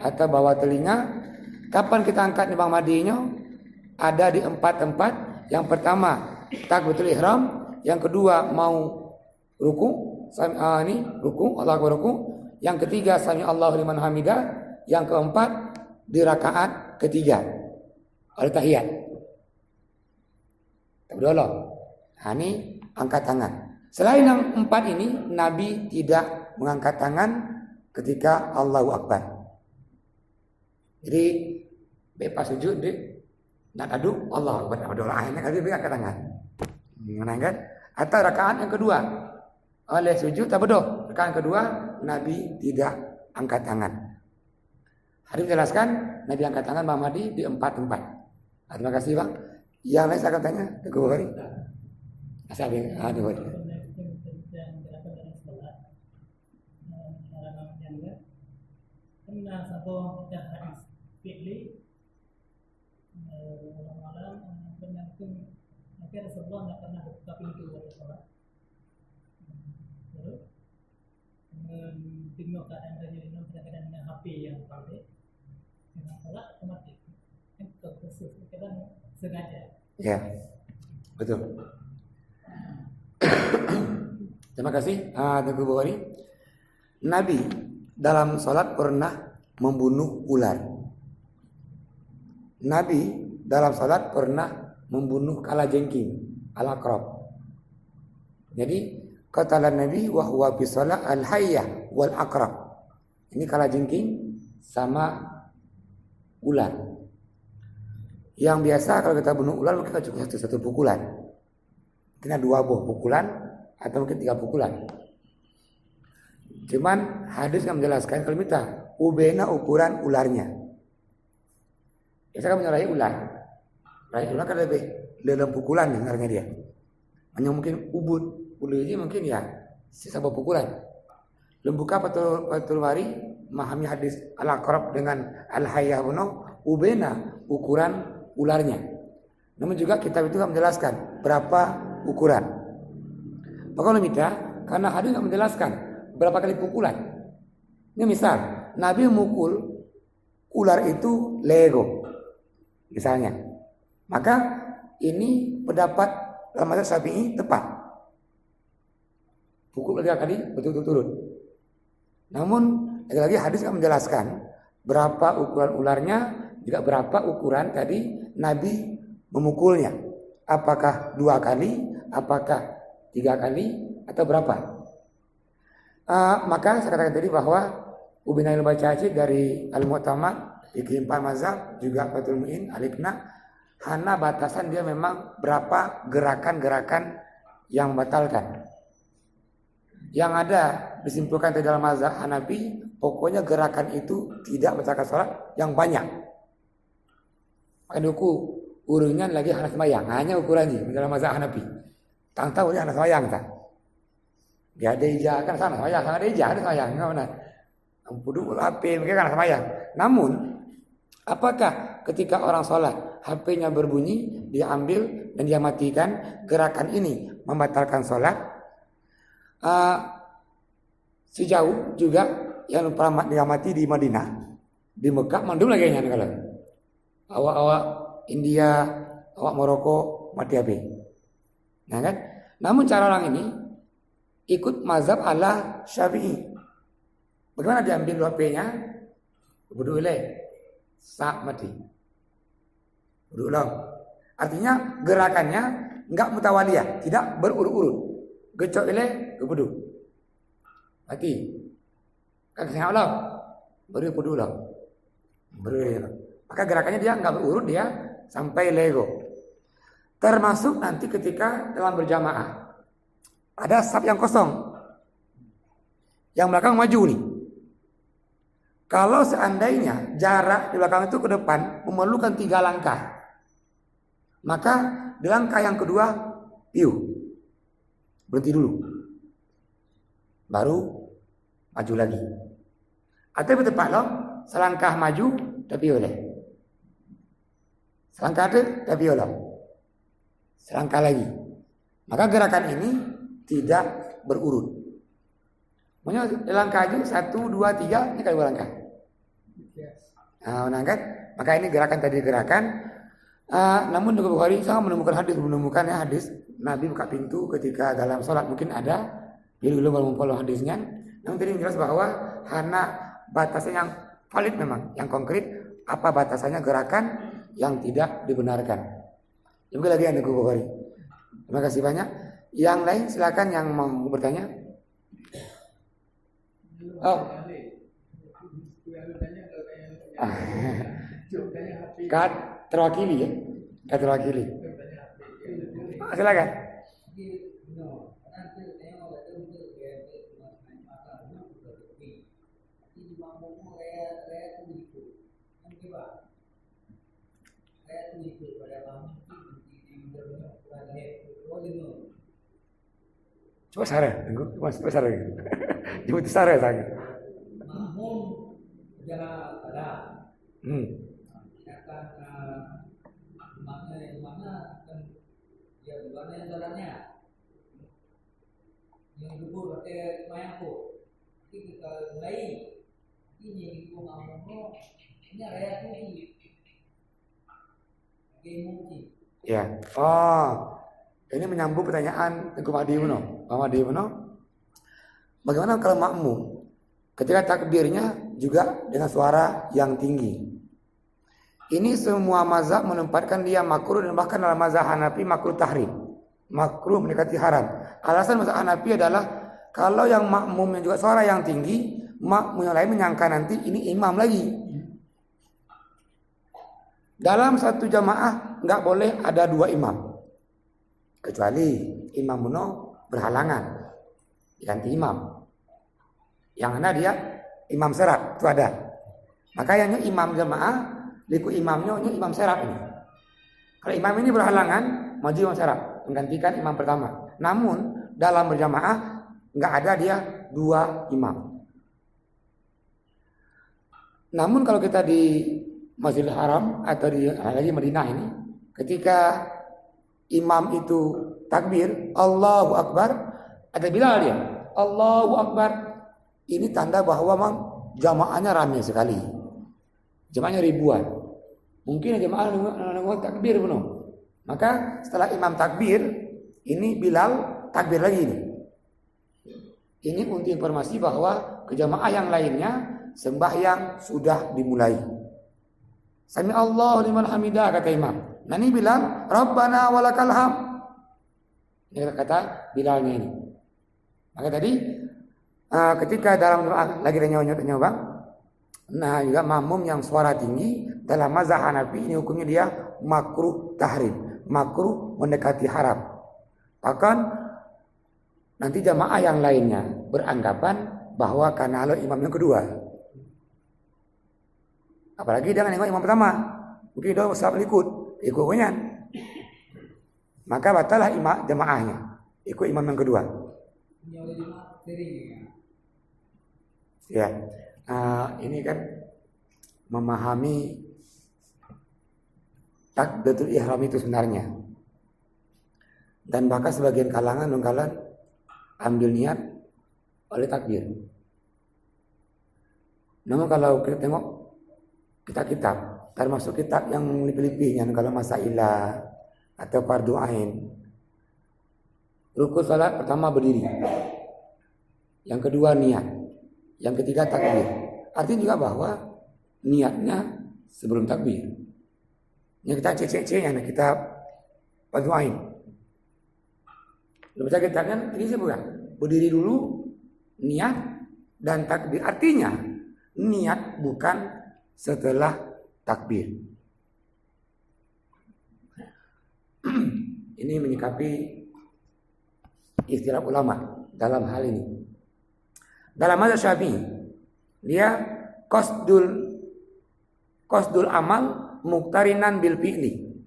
atau bawah telinga. Kapan kita angkat nih Bang Madinyo? Ada di 4 tempat. Yang pertama takbiratul ihram, yang kedua mau ruku, ini ruku, Allahu Akbar ruku, yang ketiga sami Allahu liman hamidah, yang keempat di rakaat ketiga ada tahiyat. Takbirullah. Nah, ini angkat tangan. Selain yang 4 ini, Nabi tidak mengangkat tangan ketika Allahu Akbar. Jadi bebas sujud di nak aduk Allah Akbar, doa akhirnya kali dia angkat tangan. Menangkan atau rakaat yang kedua oleh sujud tak berdoa. Rakaat kedua Nabi tidak angkat tangan. Hadis menjelaskan Nabi angkat tangan Bang Madi di 4 tempat. Terima kasih Bang. Yang lain saya akan tanya Teguh Bukhari. Asal ada Bukhari. Nah, satu hadis fikri malam menyampaikan nanti Rasulullah nggak pernah buka pintu buat sholat. Terus tengok keadaan dari kadang-kadang dengan HP yang pakai dengan sholat otomatis kan khusus kadang sengaja. Ya, betul. Terima kasih Teguh Bukhari. Nabi dalam sholat pernah membunuh ular. Nabi dalam sholat pernah membunuh kalajengking, al-aqrab. Jadi kata Nabi wa huwa fi shalah al-hayyah wal aqrab. Ini kalajengking sama ular. Yang biasa kalau kita bunuh ular kita cukup satu pukulan. Mungkin 2 buah pukulan atau mungkin 3 pukulan. Cuman hadis yang menjelaskan kalau kita ubena ukuran ularnya. Biasa kan menyerahi ular. Raih ular kan lebih dalam pukulan dengarnya dia. Hanya mungkin ubud, uliji mungkin ya sisa pukulan. Lembuka Fathul Bari memahami hadis al-aqrab dengan al-hayyah ubena ukuran ularnya. Namun juga kitab itu menjelaskan berapa ukuran. Kalau kita karena hadis tidak menjelaskan berapa kali pukulan. Ini misal Nabi memukul ular itu lego misalnya. Maka ini pendapat dalam mazhab Syafi'i tepat. Pukul 3 kali betul-betul turun. Namun lagi-lagi hadis tidak menjelaskan berapa ukuran ularnya, juga berapa ukuran tadi Nabi memukulnya. Apakah 2 kali, apakah 3 kali atau berapa? Maka saya katakan tadi bahwa Ubinail Bacaci dari Al-Mu'tamad, Fikih 4 Mazhab, juga Fathul Mu'in, Al-Iqna, hanya batasan dia memang berapa gerakan-gerakan yang membatalkan. Yang ada disimpulkan di dalam mazhab Hanafi, pokoknya gerakan itu tidak membatalkan sholat yang banyak. Kan urunya lagi hanya sembahyang, hanya ukurannya dalam mazhab Hanafi. Tang tahu dia hanya sembahyang tak? Dia ada ijah kan sana sembahyang, ada ijah ada sembahyang, enggak benar. Ampudu HP mereka kan sembahyang. Namun apakah ketika orang sholat HP-nya berbunyi, dia ambil dan dia matikan, gerakan ini membatalkan sholat? Sejauh juga yang pernah diamati di Madinah, di Mekah, mandum lagi nya kalau awak-awak India, awak Maroko mati HP. Nah kan? Namun cara orang ini ikut mazhab ala Syafi'i. Bagaimana diambil HP-nya? Wudu ilai, sak mati. Wudu ulang. Artinya gerakannya enggak mutawaliyah, tidak berurut-urut. Gecok ilai, wudu. Mati. Kan saya ulang. Baru wudu ulang. Maka gerakannya dia enggak berurut, dia sampai lego. Termasuk nanti ketika dalam berjamaah ada saf yang kosong, yang belakang maju nih. Kalau seandainya jarak di belakang itu ke depan memerlukan 3 langkah, maka di langkah yang kedua berhenti dulu, baru maju lagi. Atau bertepat loh, selangkah maju tapi oleh, selangkah ada tapi oleh, selangkah lagi. Maka gerakan ini tidak berurut. Maksudnya langkah aja 1, 2, 3 ini kali langkah. Nah, menangkat. Maka ini gerakan tadi gerakan. Namun di Bukhari saya menemukan hadis Nabi buka pintu ketika dalam sholat, mungkin ada. Jadi belum memfollow hadisnya. Namun tadi jelas bahwa hanya batasannya yang valid memang, yang konkret. Apa batasannya gerakan yang tidak dibenarkan. Mungkin lagi ada Bukhari. Terima kasih banyak. Yang lain silakan yang mau bertanya. Oh. Terwakili ya. Terwakili. Silakan. Coba sare, coba sare. Coba sare saya. Mahmum jalan ada. Mana kan ya bukannya jalannya yang dulu pakai mayangku. Tapi kita mulai ini aku ngomong ini area tuh mungkin. Ya. Oh. Ini menyambung pertanyaan Tengku Madi Uno. Bagaimana kalau makmum ketika takbirnya juga dengan suara yang tinggi? Ini semua mazhab menempatkan dia makruh, dan bahkan dalam mazhab Hanafi makruh tahrim, makruh mendekati haram. Alasan mazhab Hanafi adalah kalau yang makmumnya juga suara yang tinggi, makmum yang lain menyangka nanti ini imam lagi. Dalam satu jamaah nggak boleh ada 2 imam. Kecuali imam muno berhalangan ganti imam, yang ada dia imam serap itu ada. Maka yang imam jemaah liku imamnya imam serap ini. Kalau imam ini berhalangan, maju imam serap menggantikan imam pertama. Namun dalam berjamaah nggak ada dia 2 imam. Namun kalau kita di Masjidil Haram atau di lagi Madinah ini, ketika imam itu takbir, Allahu Akbar, ada Bilal dia, Allahu Akbar. Ini tanda bahwa memang jamaahnya ramai sekali. Jamaahnya ribuan. Mungkin jamaah nunggu takbir penuh. Maka setelah imam takbir, ini Bilal takbir lagi ini. Ini untuk informasi bahwa ke jamaah yang lainnya sembahyang sudah dimulai. Sami Allahu liman hamidah kata imam. Nah ini Bilal, Rabbana walakal ham. Ini kata Bilalnya ini. Maka tadi ketika dalam doa lagi nyoba Nah juga makmum yang suara tinggi dalam mazhab Hanafi ini hukumnya dia makruh tahrim, makruh mendekati haram. Bahkan nanti jamaah yang lainnya beranggapan bahwa karena lo imam yang kedua. Apalagi dengan imam pertama, mungkin dia usah ikut kunyan. Maka batalah imam jamaahnya, ikut imam yang kedua. Ya, ini kan memahami takbiratul ihram itu sebenarnya. Dan bahkan sebagian kalangan ambil niat oleh takbir. Namun kalau kita tengok kitab-kitab, termasuk kitab yang lebih-lebihnya kalau masailah atau fardu ain, rukun salat pertama berdiri, yang kedua niat, yang ketiga takbir. Artinya juga bahwa niatnya sebelum takbir. Yang kita cek-cek yang kitab fardu ain. Belum kita kan ini bukan berdiri dulu, niat dan takbir. Artinya niat bukan setelah takbir. Ini menyikapi istilah ulama dalam hal ini. Dalam mazhab Syafi'i dia qasdul amal muqtarinan bil fi'li.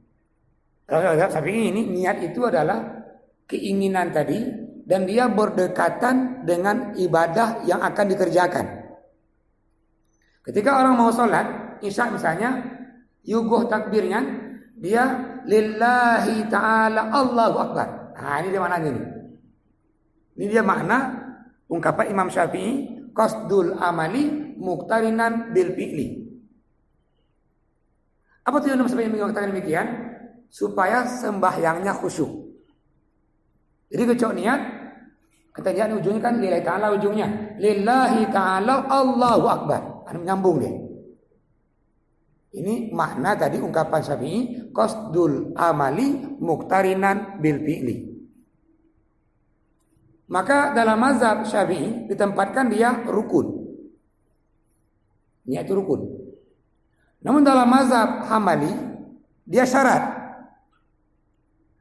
Dalam mazhab Syafi'i ini niat itu adalah keinginan tadi dan dia berdekatan dengan ibadah yang akan dikerjakan. Ketika orang mau sholat isya misalnya, yuguh takbirnya dia lillahi ta'ala Allahu Akbar. Nah ini dia maknanya ini. Ini dia makna ungkapan Imam Syafi'i qasdul amali muqtarinan bil fi'li. Apa tujuan Imam Syafi'i mengatakan demikian? Supaya sembahyangnya khusyuk. Jadi kecok niat, kata niat ujungnya kan lillahi ta'ala ujungnya. Lillahi ta'ala Allahu Akbar. Ada menyambung dia. Ini makna tadi ungkapan Syafi'i qasdul amali muqtarinan bil fi'li. Maka dalam mazhab Syafi'i ditempatkan dia rukun. Niat itu rukun. Namun dalam mazhab Hambali dia syarat.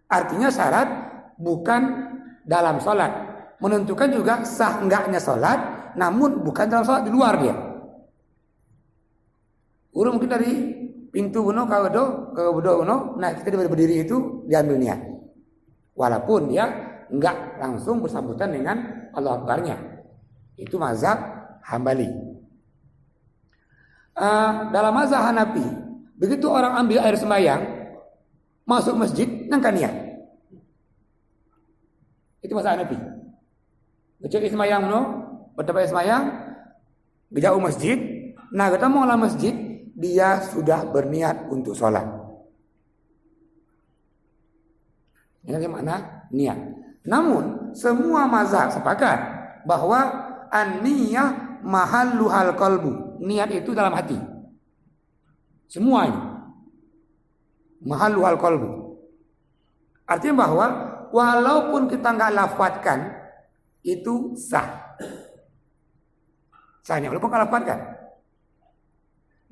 Artinya syarat bukan dalam sholat. Menentukan juga sah enggaknya sholat, namun bukan dalam sholat, di luar dia. Urung mungkin dari pintu buno ke bedo buno, nah kita berdiri itu diambil niat. Walaupun dia enggak langsung bersambutan dengan Allah Akbarnya. Itu mazhab Hambali. Dalam mazhab Hanafi, begitu orang ambil air sembahyang, masuk masjid, ngangkat niat. Itu mazhab Hanafi. Becek sembahyang no, bertempat sembahyang, jauh masjid, nah kita mau masjid, dia sudah berniat untuk sholat. Ini mana niat. Namun semua mazhab sepakat bahwa an-niyah mahalluhal qalbu. Niat itu dalam hati. Semua ini mahalluhal qalbu. Artinya bahwa walaupun kita nggak lafadzkan itu sah. Sahnya walaupun nggak lafadzkan.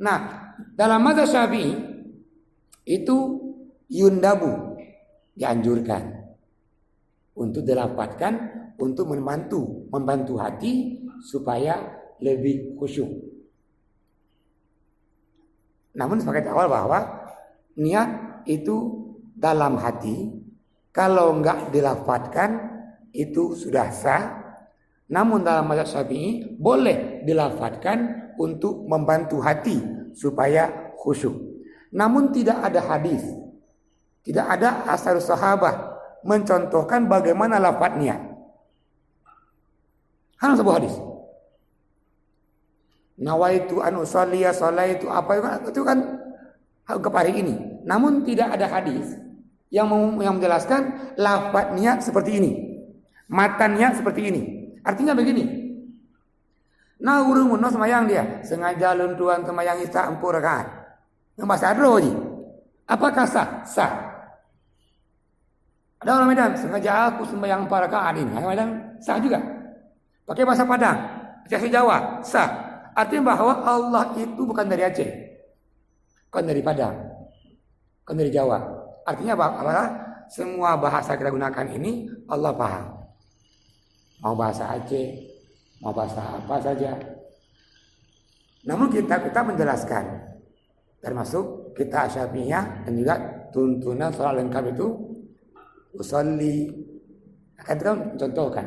Nah, dalam mazhab Syafi'i itu yundabu, dianjurkan untuk dilafadzkan untuk membantu hati supaya lebih khusyuk. Namun sebagai awal bahwa niat itu dalam hati, kalau enggak dilafadzkan itu sudah sah. Namun dalam mazhab Syafi'i boleh dilafadzkan untuk membantu hati supaya khusyuk. Namun tidak ada hadis, tidak ada asar sahabat mencontohkan bagaimana lafaz niat. Hanya sebuah hadis. Nawaitu an usalliya salaitu apa itu kan ke hari ini. Namun tidak ada hadis yang menjelaskan lafaz niat seperti ini. Matan niat seperti ini. Artinya begini. Nah urung muno semayang dia sengaja luntuan semayang isya 4 rakaat. Ngebahas adro ji. Apakah sah? Sah. Ada orang Medan sengaja aku sembahyang 4 rakaat ini. Orang Medan sah juga. Pakai bahasa Padang, bahasa Jawa sah. Artinya bahwa Allah itu bukan dari Aceh, bukan dari Padang, bukan dari Jawa. Artinya apa? Semua bahasa kita gunakan ini Allah paham. Mau bahasa Aceh, mau bahasa apa saja. Namun kita menjelaskan, termasuk kita Syafi'iyah dan juga tuntunan sholat lengkap itu usolli. Akan kita contohkan.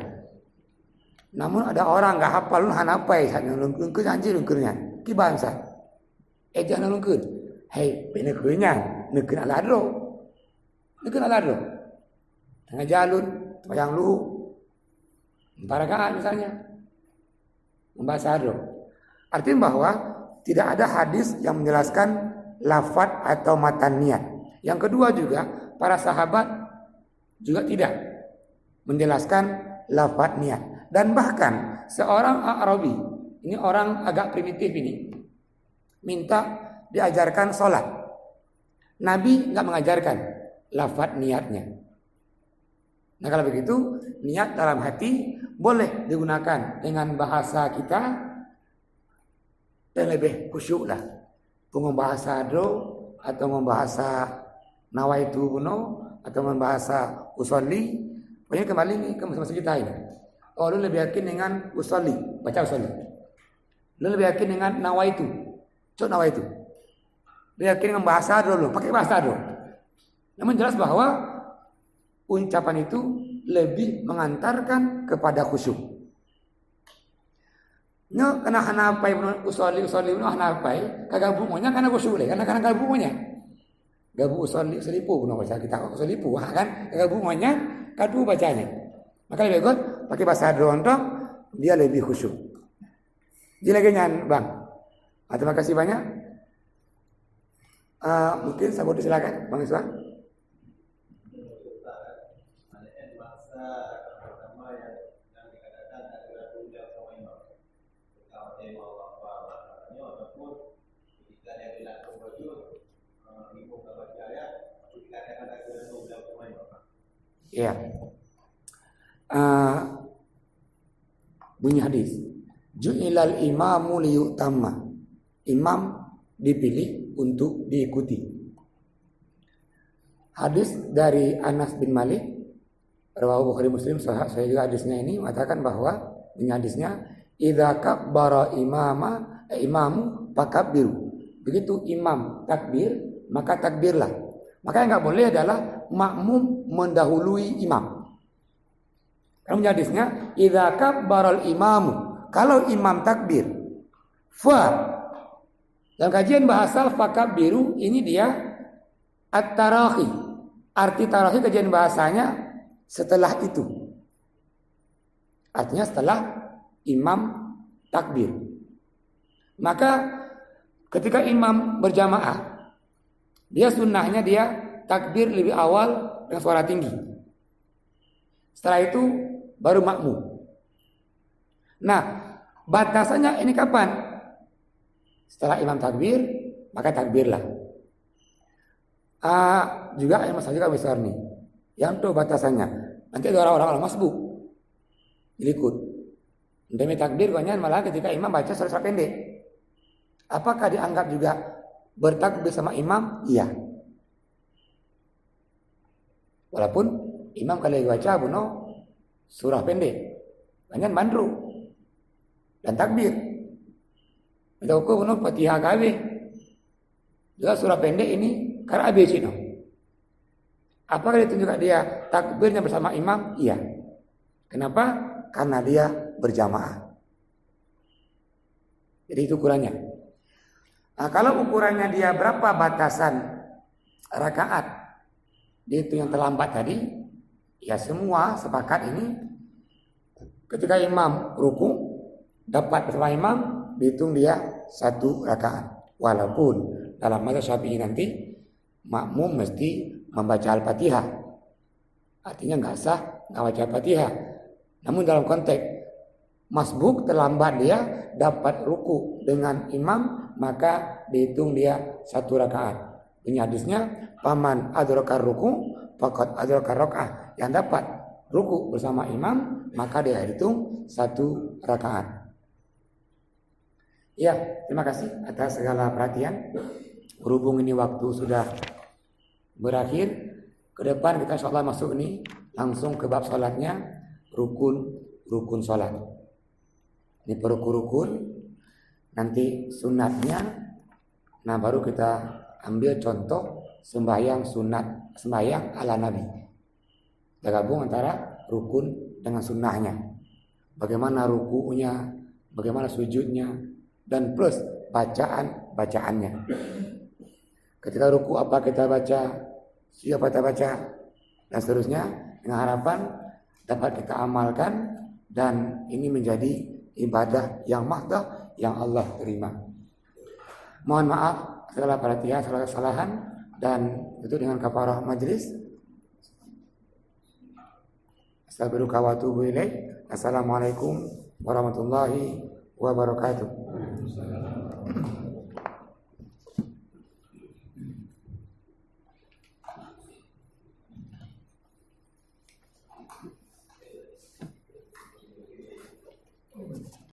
Namun ada orang nggak hafal lu hanapai saat nungkeun anjir nungkeunnya ki bangsa. Jangan nungkeun. Hei, benekeunnya nungkeun aladro. Nungkeun aladro. Tengah jalun, bayang lu 4 rakaat misalnya. Membaca adro. Artinya bahwa tidak ada hadis yang menjelaskan lafaz atau matan niat. Yang kedua juga para sahabat juga tidak menjelaskan lafaz niat. Dan bahkan seorang Arabi, ini orang agak primitif ini, minta diajarkan sholat. Nabi nggak mengajarkan lafaz niatnya. Nah kalau begitu niat dalam hati boleh digunakan dengan bahasa kita dan lebih khusyuk lah. Membahasa do atau membahasa nawaitu buno atau membahasa usolli. Pokoknya kembali nih ke masa kita ini. Oh lu lebih yakin dengan usolli, baca usolli. Lu lebih yakin dengan nawaitu, cok nawaitu. Lu yakin dengan bahasa do lu, pakai bahasa do. Namun jelas bahwa ucapan itu lebih mengantarkan kepada khusyuk. Nya kana hanapai usolli nu hanapai kagabungannya kana khusyuk le, kana gabungannya. Gabu usolli selipu kuno baca kita selipu kan gabungannya kadu bacanya. Maka lebih bagus pakai bahasa drontok dia lebih khusyuk. Jadi lagi nyan Bang. Terima kasih banyak. Mungkin saya boleh silakan Bang Iswan. Ya. Bunyi hadis. Ju'ilal imamu liyutamma. Imam dipilih untuk diikuti. Hadis dari Anas bin Malik, rawahu Bukhari Muslim, saya juga hadisnya ini mengatakan bahwa bunyi hadisnya idza kabbara imamu fakabbiru. Begitu imam takbir, maka takbirlah. Maka yang enggak boleh adalah makmum mendahului imam. Karena bunyi hadisnya idza kabbaral imamu, kalau imam takbir, dalam kajian bahasa fakabbiru ini dia at-tarahi. Arti tarahi kajian bahasanya setelah itu. Artinya setelah imam takbir. Maka ketika imam berjamaah, dia sunnahnya dia takbir lebih awal dengan suara tinggi. Setelah itu baru makmum. Nah, batasannya ini kapan? Setelah imam takbir, maka takbirlah. Juga yang masalah juga besar nih. Yang itu batasannya. Nanti ada orang-orang masbuk ikut. Demi takbir banyak malah ketika imam baca surat pendek. Apakah dianggap juga bertakbir sama imam? Iya. Walaupun imam kalau baca buno surah pendek, banyak mandru dan takbir. Kita ukur buno Fatihah kabeh. Juga surah pendek ini karena ABC no. Apakah itu juga dia takbirnya bersama imam? Iya. Kenapa? Karena dia berjamaah. Jadi itu ukurannya. Nah, kalau ukurannya dia berapa batasan rakaat, dia itu yang terlambat tadi, ya semua sepakat ini ketika imam ruku dapat bersama imam dihitung dia 1 rakaat. Walaupun dalam mazhab Syafi'i nanti makmum mesti membaca Al-Fatihah. Artinya enggak sah enggak baca Al-Fatihah. Namun dalam konteks masbuk terlambat dia dapat ruku dengan imam, maka dihitung dia 1 rakaat. Ini hadisnya paman adrakar ruku faqad adrakar rakaat. Yang dapat ruku bersama imam maka dia hitung 1 rakaat. Ya, terima kasih atas segala perhatian. Berhubung ini waktu sudah berakhir, ke depan kita insya Allah masuk ini langsung ke bab salatnya, rukun salat. Ini rukun, nanti sunatnya. Nah baru kita ambil contoh sembahyang sunat, sembahyang ala Nabi. Kita gabung antara rukun dengan sunnahnya. Bagaimana rukunya, bagaimana sujudnya, dan plus bacaannya. Ketika ruku apa kita baca, siapa kita baca, dan seterusnya, dengan harapan dapat kita amalkan dan ini menjadi ibadah yang mahdah yang Allah terima. Mohon maaf segala perhatian, segala kesalahan, dan itu dengan kafarah majlis. Astaghfiruka wa atubu ilaik. Assalamualaikum warahmatullahi wabarakatuh.